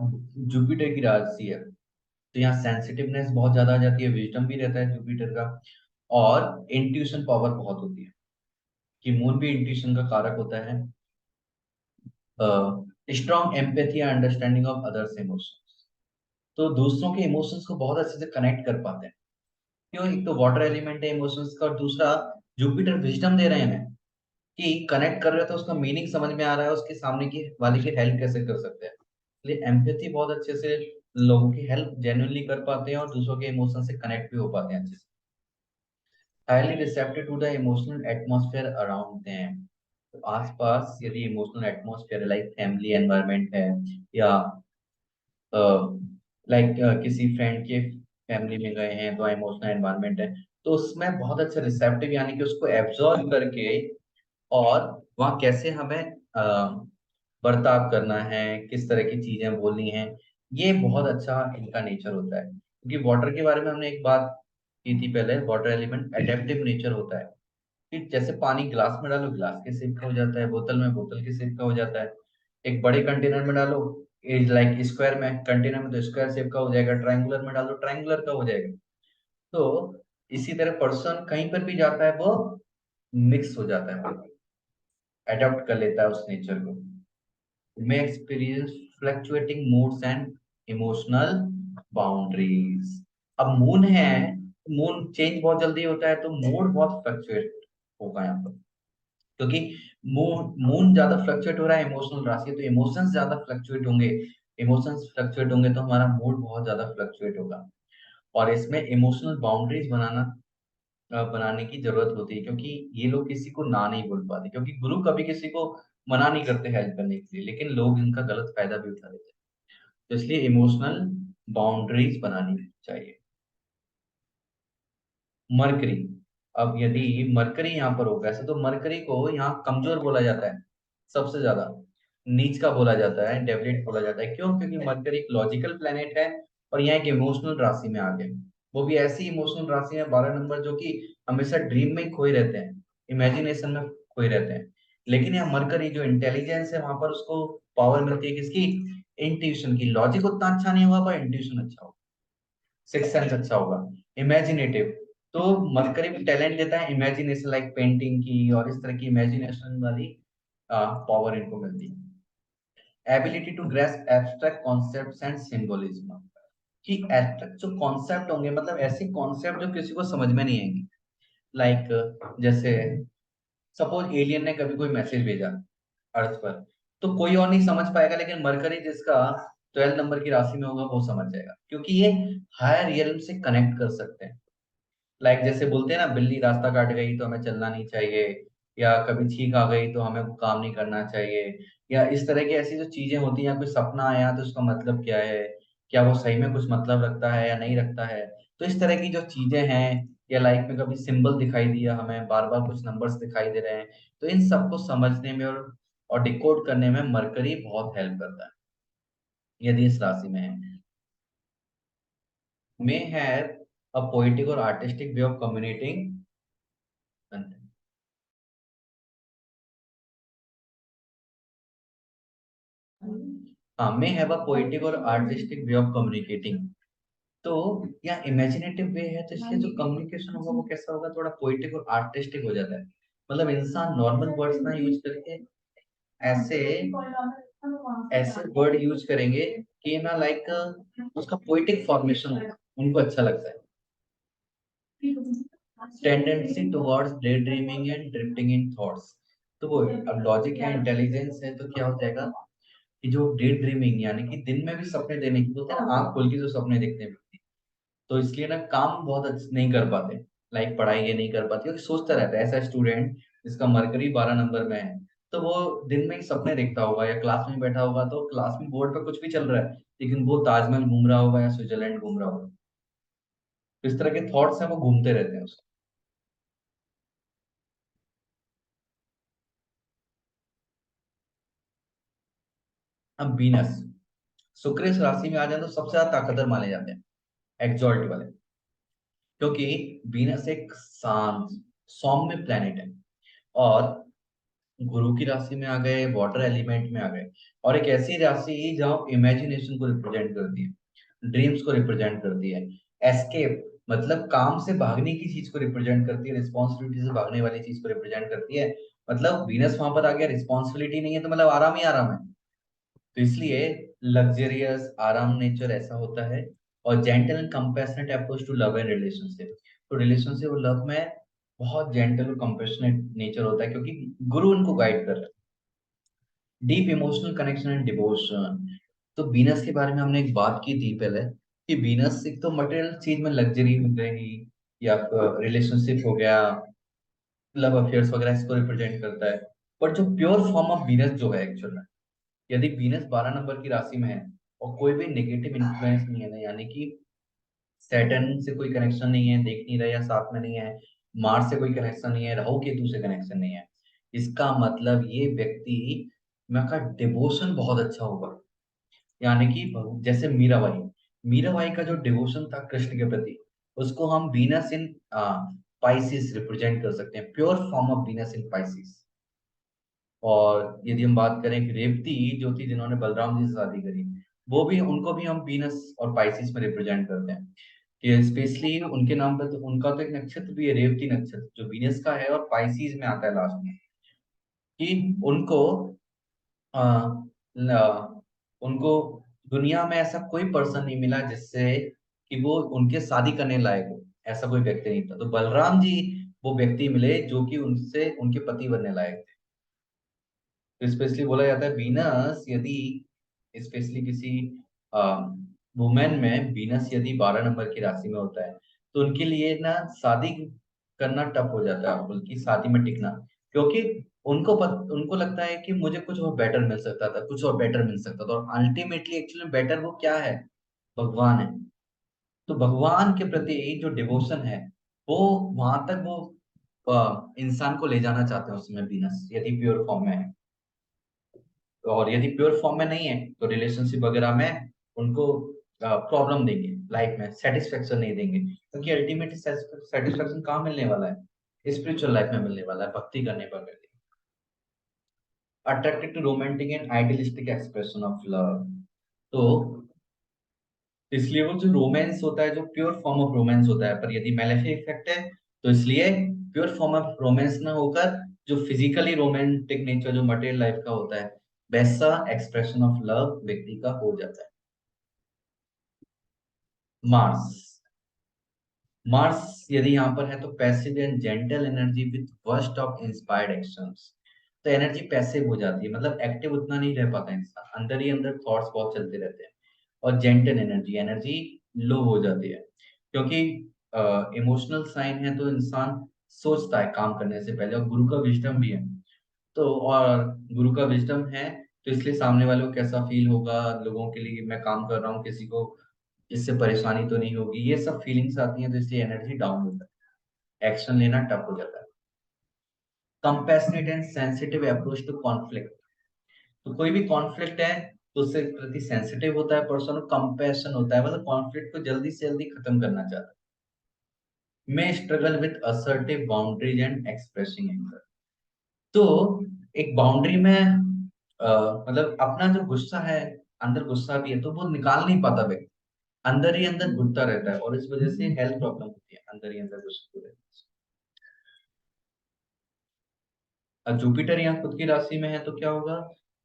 जुपिटर की राशि है। तो यहाँ सेंसिटिवनेस बहुत ज्यादा आ जाती है, विजडम भी रहता है जुपिटर का, और इंट्यूशन पावर बहुत होती है, कि मून भी इंट्यूशन का कारक होता है। Strong empathy and understanding of others emotions. तो दूसरों के इमोशंस को बहुत अच्छे से कनेक्ट कर पाते हैं। क्यों? एक तो वाटर एलिमेंट है इमोशंस का, और दूसरा जुपिटर विजडम दे रहे हैं कि कनेक्ट कर रहे हो तो उसका मीनिंग समझ में आ रहा है, उसके सामने की वाले की हेल्प कैसे कर सकते हैं। इसलिए एम्पैथी बहुत अच्छे से लोगों की हेल्प जेन्युइनली कर पाते हैं, और दूसरों के इमोशन से कनेक्ट भी हो पाते हैं अच्छे से। Highly receptive to the emotional atmosphere around them. तो आसपास यदि emotional atmosphere like family environment है, या लाइक किसी फ्रेंड के फैमिली में गए हैं तो इमोशनल एनवायरनमेंट है, तो उसमें बहुत अच्छा रिसेप्टिव यानी कि उसको एब्जॉर्ब करके, और वहाँ कैसे हमें बर्ताव करना है, किस तरह की चीजें बोलनी है, ये बहुत अच्छा इनका नेचर होता है। क्योंकि वाटर के बारे में हमने एक बात की थी पहले, वाटर एलिमेंट एडेप्टिव नेचर होता है, कि जैसे पानी ग्लास में डालो, ग्लास के शेप का हो जाता है, बोतल में बोतल के शेप का हो जाता है, एक बड़े कंटेनर में डालो, इज लाइक स्क्वायर में, कंटेनर में तो स्क्वायर शेप का हो जाएगा, ट्रायंगुलर में डाल दो ट्रायंगुलर का हो जाएगा। तो इसी तरह पर्सन कहीं पर भी जाता है वो मिक्स हो जाता है, अडॉप्ट कर लेता है उस नेचर को। may experience fluctuating moods and emotional boundaries। अब मून है, मून चेंज बहुत जल्दी होता है, तो मूड बहुत फ्लक्चुएट होगा यहाँ पर, क्योंकि मून मून ज्यादा फ्लक्चुएट हो रहा है, इमोशनल राशि है, तो इमोशंस ज्यादा फ्लक्चुएट होंगे, इमोशंस फ्लक्चुएट होंगे तो हमारा मूड बहुत ज्यादा फ्लक्चुएट होगा। और इसमें इमोशनल बाउंड्रीज बनाने की जरूरत होती है, क्योंकि ये लोग किसी को ना नहीं बोल पाते, क्योंकि गुरु कभी किसी को मना नहीं करते हेल्प करने के लिए, लेकिन लोग इनका गलत फायदा भी उठा लेते हैं। तो इसलिए इमोशनल बाउंड्रीज बनानी चाहिए। मरकरी, अब यदि मरकरी यहाँ पर होगा ऐसे, तो मरकरी को यहाँ कमजोर बोला जाता है, सबसे ज्यादा नीच का बोला जाता है, डेविलेट बोला जाता है। क्यों? क्योंकि मरकरी एक लॉजिकल प्लेनेट है और यहाँ एक इमोशनल राशि में आ गए, वो भी ऐसी इमोशनल राशि है 12 नंबर, जो कि हमेशा ड्रीम में ही खोए रहते हैं, इमेजिनेशन में खोए रहते हैं। लेकिन यहाँ मरकरी जो इंटेलिजेंस है, वहां पर उसको पावर मिलती है किसकी? इंट्यूशन की। लॉजिक उतना अच्छा नहीं होगा पर इंट्यूशन अच्छा होगा, सिक्स सेंस अच्छा होगा, इमेजिनेटिव। तो मरकरी भी टैलेंट देता है इमेजिनेशन, लाइक पेंटिंग की और इस तरह की इमेजिनेशन वाली पावर इनको मिलती है। Ability to grasp abstract concepts and symbolism, कि एब्स्ट्रैक्ट जो कॉन्सेप्ट होंगे, मतलब ऐसे कॉन्सेप्ट जो किसी को समझ में नहीं आएंगे, लाइक जैसे सपोज एलियन ने कभी कोई मैसेज भेजा अर्थ पर, तो कोई और नहीं समझ पाएगा, लेकिन मरकरी जिसका 12 नंबर की राशि में होगा वो समझ जाएगा, क्योंकि ये हायर रियल्म से कनेक्ट कर सकते हैं। लाइक जैसे बोलते हैं ना, बिल्ली रास्ता काट गई तो हमें चलना नहीं चाहिए, या कभी छींक आ गई तो हमें वो काम नहीं करना चाहिए, या इस तरह की ऐसी जो चीजें होती हैं, कोई सपना आया तो उसका मतलब क्या है, क्या वो सही में कुछ मतलब रखता है या नहीं रखता है। तो इस तरह की जो चीजें हैं, या लाइफ में कभी सिंबल दिखाई दिया हमें, बार बार कुछ नंबर्स दिखाई दे रहे हैं, तो इन सबको समझने में और डिकोड करने में मरकरी बहुत हेल्प करता है, यदि इस राशि में है। मे हैव अ पोएटिक और आर्टिस्टिक वे ऑफ कम्युनिकेटिंग। हाँ, मे हैव अ पोएटिक और आर्टिस्टिक वे ऑफ कम्युनिकेटिंग। तो या इमेजिनेटिव वे है, तो इसलिए जो कम्युनिकेशन होगा वो कैसा होगा, थोड़ा पोएटिक और आर्टिस्टिक हो जाता है। मतलब इंसान नॉर्मल वर्ड्स ना यूज करके ऐसे ऐसे वर्ड यूज करेंगे कि ना, लाइक उसका पोएटिक फॉर्मेशन होगा, उनको अच्छा लगता है। Tendency towards day dreaming and drifting in thoughts. तो वो अब लॉजिक है, इंटेलिजेंस है, तो क्या हो जाएगा कि जो डे ड्रीमिंग, यानी कि दिन में भी सपने देने की, बोलते हैं ना आंख खोल के जो सपने देखते हैं, तो इसलिए ना काम बहुत नहीं कर पाते, लाइक पढ़ाई ये नहीं कर पाते, क्योंकि सोचता रहता है। ऐसा स्टूडेंट जिसका मरकरी 12 नंबर में है, तो वो दिन में ही सपने देखता होगा, या क्लास में बैठा होगा तो क्लास में बोर्ड पर कुछ भी चल रहा है, लेकिन वो ताजमहल घूम रहा होगा या स्विट्जरलैंड घूम रहा होगा। तो इस तरह के थॉट्स हैं, वो घूमते रहते हैं उसको। अब वीनस, शुक्र इस राशि में आ जाए तो सबसे ज्यादा ताकतवर माने जाते हैं, एक्सॉल्ट वाले, क्योंकि वीनस एक शांत सौम्य प्लेनेट है, और गुरु की राशि में आ गए, वाटर एलिमेंट में आ गए, और एक ऐसी राशि जहाँ इमेजिनेशन को रिप्रेजेंट करती है, ड्रीम्स को रिप्रेजेंट करती है, एस्केप मतलब काम से भागने की चीज को रिप्रेजेंट करती है, रिस्पॉन्सिबिलिटी से भागने वाली चीज को रिप्रेजेंट करती है। मतलब वीनस वहां पर आ गया, रिस्पॉन्सिबिलिटी नहीं है तो मतलब आराम ही आराम है। तो इसलिए लग्जरियस आराम नेचर ऐसा होता है, और gentle and compassionate approach to love and relationship. तो रिलेशनशिप और लव में बहुत जेंटल और कंपैशनेट नेचर होता है, क्योंकि गुरु उनको गाइड कर रहे हैं। Deep emotional connection and devotion. तो वीनस के बारे में हमने एक बात की थी पहले, कि वीनस एक तो मटेरियल चीज में लग्जरी में गई, या रिलेशनशिप हो गया, लव अफेयर्स वगैरह, इसको रिप्रेजेंट करता है। पर जो प्योर फॉर्म ऑफ वीनस जो है एक्चुअल में, यदि वीनस 12 नंबर की राशि में है और कोई भी नेगेटिव इन्फ्लुएंस नहीं है ना, यानी कि सैटर्न से कोई कनेक्शन नहीं है, देख नहीं रहा या साथ में नहीं है, मार्स से कोई कनेक्शन नहीं है, राहु केतु से कनेक्शन नहीं है, इसका मतलब ये व्यक्ति में का डिवोशन बहुत अच्छा होगा। यानी कि जैसे मीराबाई, मीराबाई का जो डिवोशन था कृष्ण के प्रति, उसको हम वीनस इन पाइसिस रिप्रेजेंट कर सकते हैं, pure form of Venus in Pisces. और यदि हम बात करें कि रेवती जो थी जिन्होंने बलराम जी से शादी करी, वो भी, उनको भी हम वीनस और पाइसिस में रिप्रेजेंट करते हैं कि स्पेशली उनके नाम पर तो उनका तो एक नक्षत्र भी है, रेवती नक्षत्र, जो वीनस का है और पाइसिस में आता है लास्ट में, कि उनको आ, उनको दुनिया में ऐसा कोई पर्सन नहीं मिला जिससे कि वो उनके शादी करने लायक हो, ऐसा कोई व्यक्ति नहीं था। तो बलराम जी वो व्यक्ति मिले जो कि उनसे उनके पति बनने लायक थे। तो स्पेशली बोला जाता है वीनस यदि, स्पेशली किसी वुमेन में वीनस यदि 12 नंबर की राशि में होता है तो उनके लिए ना शादी करना टफ हो जाता है, बल्कि शादी में टिकना, क्योंकि उनको लगता है कि मुझे कुछ और बेटर मिल सकता था, कुछ और बेटर मिल सकता था, और अल्टीमेटली एक्चुअली बेटर वो क्या है, भगवान है। तो भगवान के प्रति जो डिवोशन है वो वहां तक वो इंसान को ले जाना चाहते हैं उसमें वीनस, यदि प्योर फॉर्म में है। और यदि प्योर फॉर्म में नहीं है तो रिलेशनशिप वगैरह में उनको प्रॉब्लम देंगे, लाइफ में सेटिस्फेक्शन नहीं देंगे, क्योंकि अल्टीमेटली सेटिस्फेक्शन कहाँ मिलने वाला है, स्पिरिचुअल लाइफ में मिलने वाला है, भक्ति करने पर। Attracted to romantic and idealistic expression of love. तो इसलिए वो जो रोमांस होता है, जो प्योर फॉर्म ऑफ रोमांस होता है, पर यदि मेलेफिक इफेक्ट है तो इसलिए प्योर फॉर्म ऑफ रोमांस ना होकर जो फिजिकली रोमांटिक नेचर, जो मटेरियल लाइफ का होता है, वैसा एक्सप्रेशन ऑफ लव व्यक्ति का हो जाता है। मार्स, मार्स यदि यहाँ पर है तो passive and gentle energy with burst of inspired actions. तो एनर्जी पैसिव हो जाती है, मतलब एक्टिव उतना नहीं रह पाता इंसान, अंदर ही अंदर थॉट्स बहुत चलते रहते हैं। और जेंटल एनर्जी, एनर्जी लो हो जाती है, क्योंकि इमोशनल साइन है तो इंसान सोचता है काम करने से पहले, और गुरु का विजडम भी है। तो और गुरु का विजडम है तो इसलिए सामने वाले को कैसा फील होगा, लोगों के लिए मैं काम कर रहा हूँ, किसी को इससे परेशानी तो नहीं होगी, ये सब फीलिंग्स आती हैं, तो इसलिए एनर्जी डाउन होता है, एक्शन लेना टफ हो जाता है। Compassionate and sensitive approach to conflict. तो कोई भी कॉन्फ्लिक्ट है तो उससे प्रति सेंसिटिव होता है पर्सन, और कंपैशन होता है, मतलब कॉन्फ्लिक्ट को जल्दी से जल्दी खत्म करना चाहता है। मैं struggle with assertive boundaries and expressing anger. तो एक बाउंड्री में मतलब अपना जो गुस्सा है, अंदर गुस्सा भी है तो वो निकाल नहीं पाता व्यक्ति, अंदर ही अंदर घुटता रहता है, और इस वजह से हेल्थ प्रॉब्लम होती है, अंदर ही अंदर गुस्सा रहता है। और जुपिटर यहाँ खुद की राशि में है तो क्या होगा,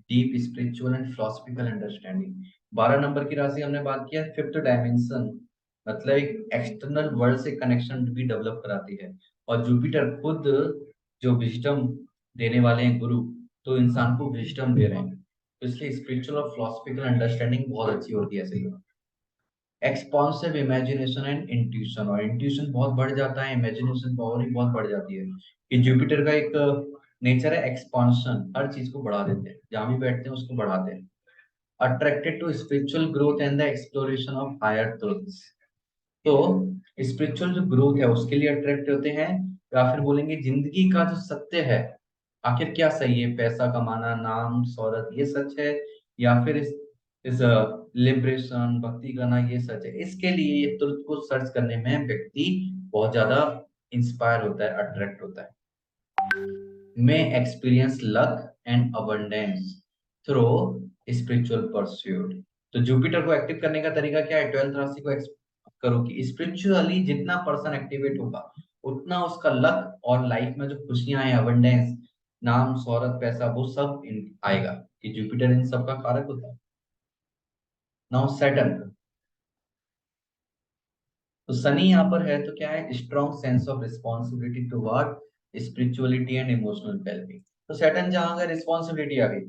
deep spiritual and philosophical understanding. 12 number की राशि हमने बात किया, फिफ्थ डायमेंशन, मतलब एक एक्सटर्नल वर्ल्ड से कनेक्शन भी डेवलप कराती है। और जुपिटर खुद जो विजडम देने वाले हैं गुरु, तो इंसान को विजडम दे रहे हैं, तो इसलिए स्पिरिचुअल और फिलोसफिकल अंडरस्टैंडिंग बहुत अच्छी होती है ऐसे लोगों। एक्सपांसिव इमेजिनेशन एंड इंट्यूशन, और इंट्यूशन बहुत बढ़ जाता है, इमेजिनेशन पावर ही बहुत बढ़ जाती है, कि जुपिटर का एक नेचर है एक्सपांशन, हर चीज को बढ़ा देते हैं, जहां भी बैठते हैं उसको बढ़ाते हैं। Attracted to spiritual growth and the exploration of higher truths. तो स्पिरिचुअल जो ग्रोथ है उसके लिए अट्रैक्ट होते हैं, या फिर बोलेंगे जिंदगी का जो सत्य है, आखिर क्या सही है, पैसा कमाना, नाम शोहरत, ये सच है, या फिर इस लिबरेशन भक्ति करना, ये सच है, इसके लिए ये ट्रुथ को सर्च करने में व्यक्ति बहुत ज्यादा इंस्पायर होता है, अट्रैक्ट होता है। may experience luck and abundance through spiritual pursuit। तो जुपिटर को एक्टिव करने का तरीका क्या है, 12th राशि को करो कि स्पिरिचुअली जितना पर्सन एक्टिवेट होगा उतना उसका लक और लाइफ में जो खुशियां हैं, अबंडेंस, नाम शोहरत पैसा, वो सब आएगा, कि जुपिटर इन सब का कारक होता है। नाउ सैटर्न, तो शनि यहाँ पर है तो क्या है, strong sense of responsibility toward spirituality and emotional wellbeing. तो सैटर्न जहां अगर रिस्पॉन्सिबिलिटी आ गई,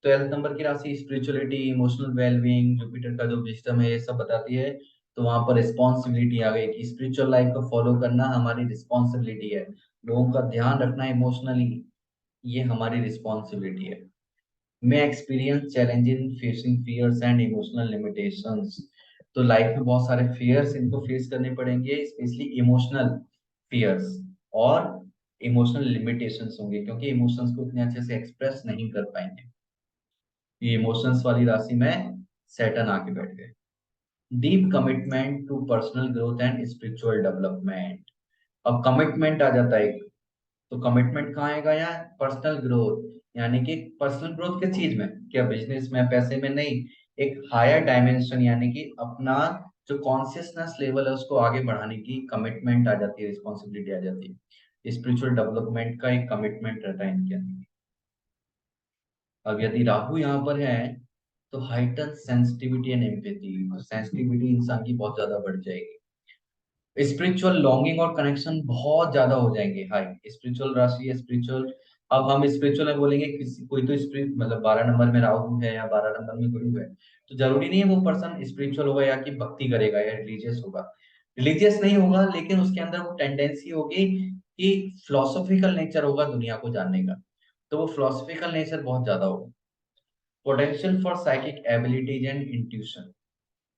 12th नंबर की राशि स्पिरिचुअलिटी, इमोशनल वेलबींग, जुपिटर का जो विजडम है ये सब बताती है, तो वहां पर रिस्पॉन्सिबिलिटी आ गई कि स्पिरिचुअल लाइफ को फॉलो करना हमारी रिस्पॉन्सिबिलिटी है, लोगों का ध्यान रखना इमोशनली, ये हमारी रिस्पॉन्सिबिलिटी है। may experience challenge in facing fears and emotional limitations। तो लाइफ में बहुत सारे फियर्स इनको फेस करने पड़ेंगे, स्पेशली इमोशनल फियर्स, और इमोशनल लिमिटेशंस होंगे, क्योंकि इमोशंस को इतने अच्छे से एक्सप्रेस नहीं कर पाएंगे। ये इमोशंस वाली राशि में सैटर्न आके बैठ गए। Deep commitment to personal growth and spiritual development. अब कमिटमेंट आ जाता है, तो कमिटमेंट कहाँ आएगा यहाँ, पर्सनल ग्रोथ, यानी कि पर्सनल ग्रोथ किस चीज में, क्या बिजनेस में, पैसे में नहीं, एक हायर डायमेंशन यानी कि अपना जो कॉन्शियसनेस लेवल है उसको आगे बढ़ाने की कमिटमेंट आ जाती है, रिस्पॉन्सिबिलिटी आ जाती है, स्पिरिचुअल डेवलपमेंट का एक कमिटमेंट रहता है इनके अंदर। अब यदि राहु यहाँ पर है तो heighten sensitivity and empathy, sensitivity इंसान की बहुत ज्यादा बढ़ जाएगी, स्पिरिचुअल लॉन्गिंग और कनेक्शन बहुत ज्यादा हो जाएंगे हाई, स्पिरिचुअल राशि है स्पिरिचुअल। अब हम स्पिरिचुअल में बोलेंगे किसी कोई तो स्पिरिट मतलब 12 नंबर में राहु है या 12 नंबर में गुरु है, तो जरूरी नहीं है वो पर्सन स्पिरिचुअल होगा या कि भक्ति करेगा या रिलीजियस होगा, रिलीजियस नहीं होगा लेकिन उसके अंदर वो टेंडेंसी होगी कि फिलोसॉफिकल नेचर होगा दुनिया को जानने का, तो वो फिलोसॉफिकल नेचर बहुत ज्यादा होगा। Potential for psychic abilities and intuition,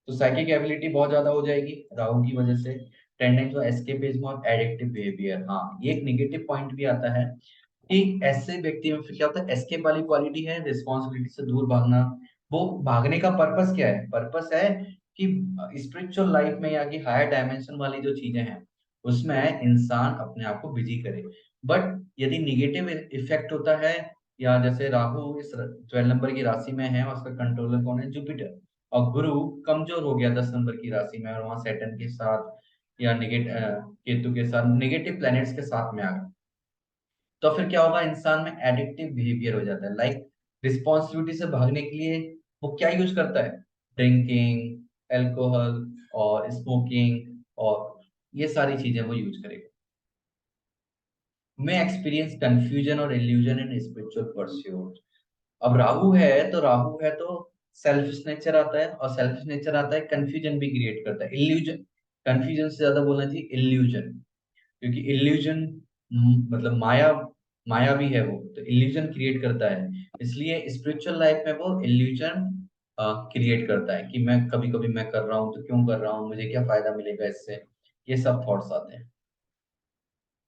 तो साइकिक एबिलिटी बहुत ज्यादा हो जाएगी राहु की वजह से। टेंडेंस और एस्केपिज्म और एडिक्टिव बिहेवियर, हाँ ये एक नेगेटिव पॉइंट भी आता है कि ऐसे व्यक्ति में फिर क्या होता है, एस्केप वाली क्वालिटी है, रिस्पॉन्सिबिलिटी से दूर भागना। वो भागने का पर्पस क्या है, पर्पस है कि स्पिरिचुअल लाइफ में या कि हायर डायमेंशन वाली जो चीजें हैं उसमें इंसान अपने आप को बिजी करे। बट यदि निगेटिव इफेक्ट होता है, या जैसे राहु इस 12 नंबर की राशि में है और उसका कंट्रोलर कौन है, जुपिटर, और गुरु कमजोर हो गया 10 नंबर की राशि में और वहां सैटर्न के साथ या केतु के साथ नेगेटिव प्लैनेट्स के साथ में आ गया, तो फिर क्या होगा, इंसान में एडिक्टिव बिहेवियर हो जाता है, लाइक रिस्पॉन्सिबिलिटी से भागने के लिए वो क्या यूज करता है, ड्रिंकिंग, एल्कोहल और स्मोकिंग और ये सारी चीजें वो यूज करेगा। मैं एक्सपीरियंस कंफ्यूजन और इल्यूजन इन स्पिरिचुअल परस्यूट। अब राहु है तो राहु है तो सेल्फिश नेचर आता है, और सेल्फिश नेचर आता है कंफ्यूजन भी क्रिएट करता है, इल्यूजन, कंफ्यूजन से ज्यादा बोलना चाहिए इल्यूजन, क्योंकि इल्यूजन मतलब माया, माया भी है वो, तो इल्यूजन क्रिएट करता है, इसलिए स्पिरिचुअल लाइफ में वो इल्यूजन क्रिएट करता है कि मैं कभी कभी मैं कर रहा हूँ तो क्यों कर रहा हूँ, मुझे क्या फायदा मिलेगा इससे, ये सब थॉट्स आते हैं।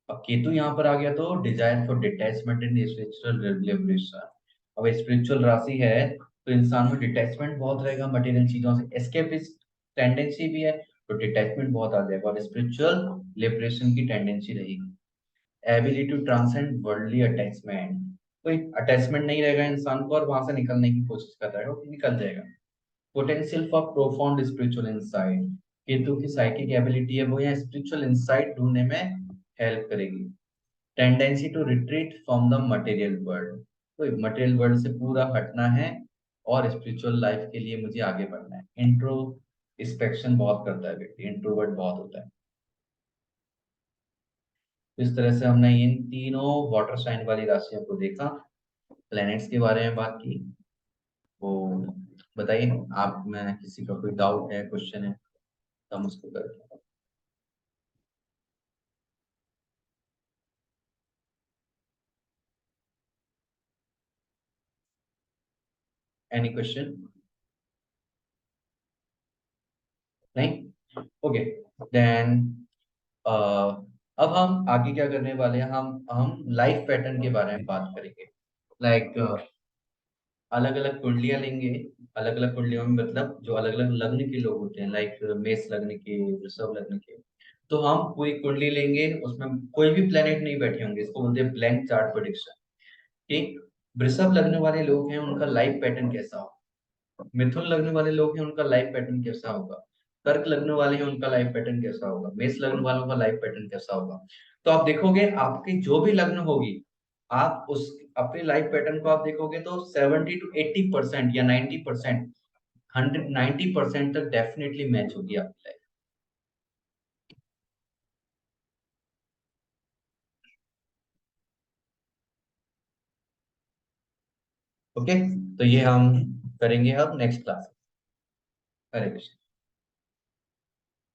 अब केतु यहाँ पर आ गया तो desire for detachment in spiritual liberation. अब स्पिरिचुअल राशि है तो इंसान में डिटैचमेंट बहुत रहेगा मटेरियल चीजों से, एस्केपिस्ट टेंडेंसी भी है, तो डिटैचमेंट बहुत आ जाएगा और स्पिरिचुअल लिबरेशन की टेंडेंसी रहेगी। Ability to transcend worldly attachment, कोई अटैचमेंट नहीं रहेगा इंसान को और वहां से निकलने की कोशिश कर रहा है वो निकल जाएगा। Potential for profound spiritual insight, Ketu की साइकिक एबिलिटी है वो यहाँ स्पिरिचुअल इंसाइट ढूंढने में हेल्प करेगी। Tendency to retreat from the material world, तो मटेरियल वर्ल्ड से पूरा हटना है और स्पिरिचुअल लाइफ के लिए मुझे आगे बढ़ना है। इंट्रोस्पेक्शन बहुत करता है व्यक्ति, इंट्रोवर्ट बहुत होता है। इस तरह से हमने इन तीनों वाटर साइन वाली राशियों को देखा, प्लैनेट्स के बारे में बात की। तो बताइए आप में किसी का कोई डाउट है, क्वेश्चन है तो हम उसको करें। Any question? नहीं, ओके, देन अब हम आगे क्या करने वाले हैं, हम लाइफ पैटर्न के बारे में बात करेंगे। लाइक अलग अलग कुंडलियां लेंगे, अलग अलग कुंडलियों में मतलब जो अलग अलग लग्न के लोग होते हैं, लाइक मेष लग्न के, वृषभ लग्न के, तो हम पूरी कुंडली लेंगे, उसमें कोई भी प्लेनेट नहीं बैठे होंगे, इसको बोलते हैं ब्लैंक चार्ट प्रेडिक्शन। ठीक, वृषभ लग्न वाले लोग हैं उनका लाइफ पैटर्न कैसा होगा, मिथुन लग्न वाले लोग हैं उनका लाइफ पैटर्न कैसा होगा, कर्क लग्न वाले हैं उनका लाइफ पैटर्न कैसा होगा, मेष लग्न वालों का लाइफ पैटर्न कैसा होगा। तो आप देखोगे आपकी जो भी लग्न होगी, आप उस अपने लाइफ पैटर्न को आप देखोगे तो 70 to 80% या 90%, 190% तक डेफिनेटली मैच होगी आपकी लाइफ। ओके, तो ये हम करेंगे अब नेक्स्ट क्लास। हरे कृष्ण।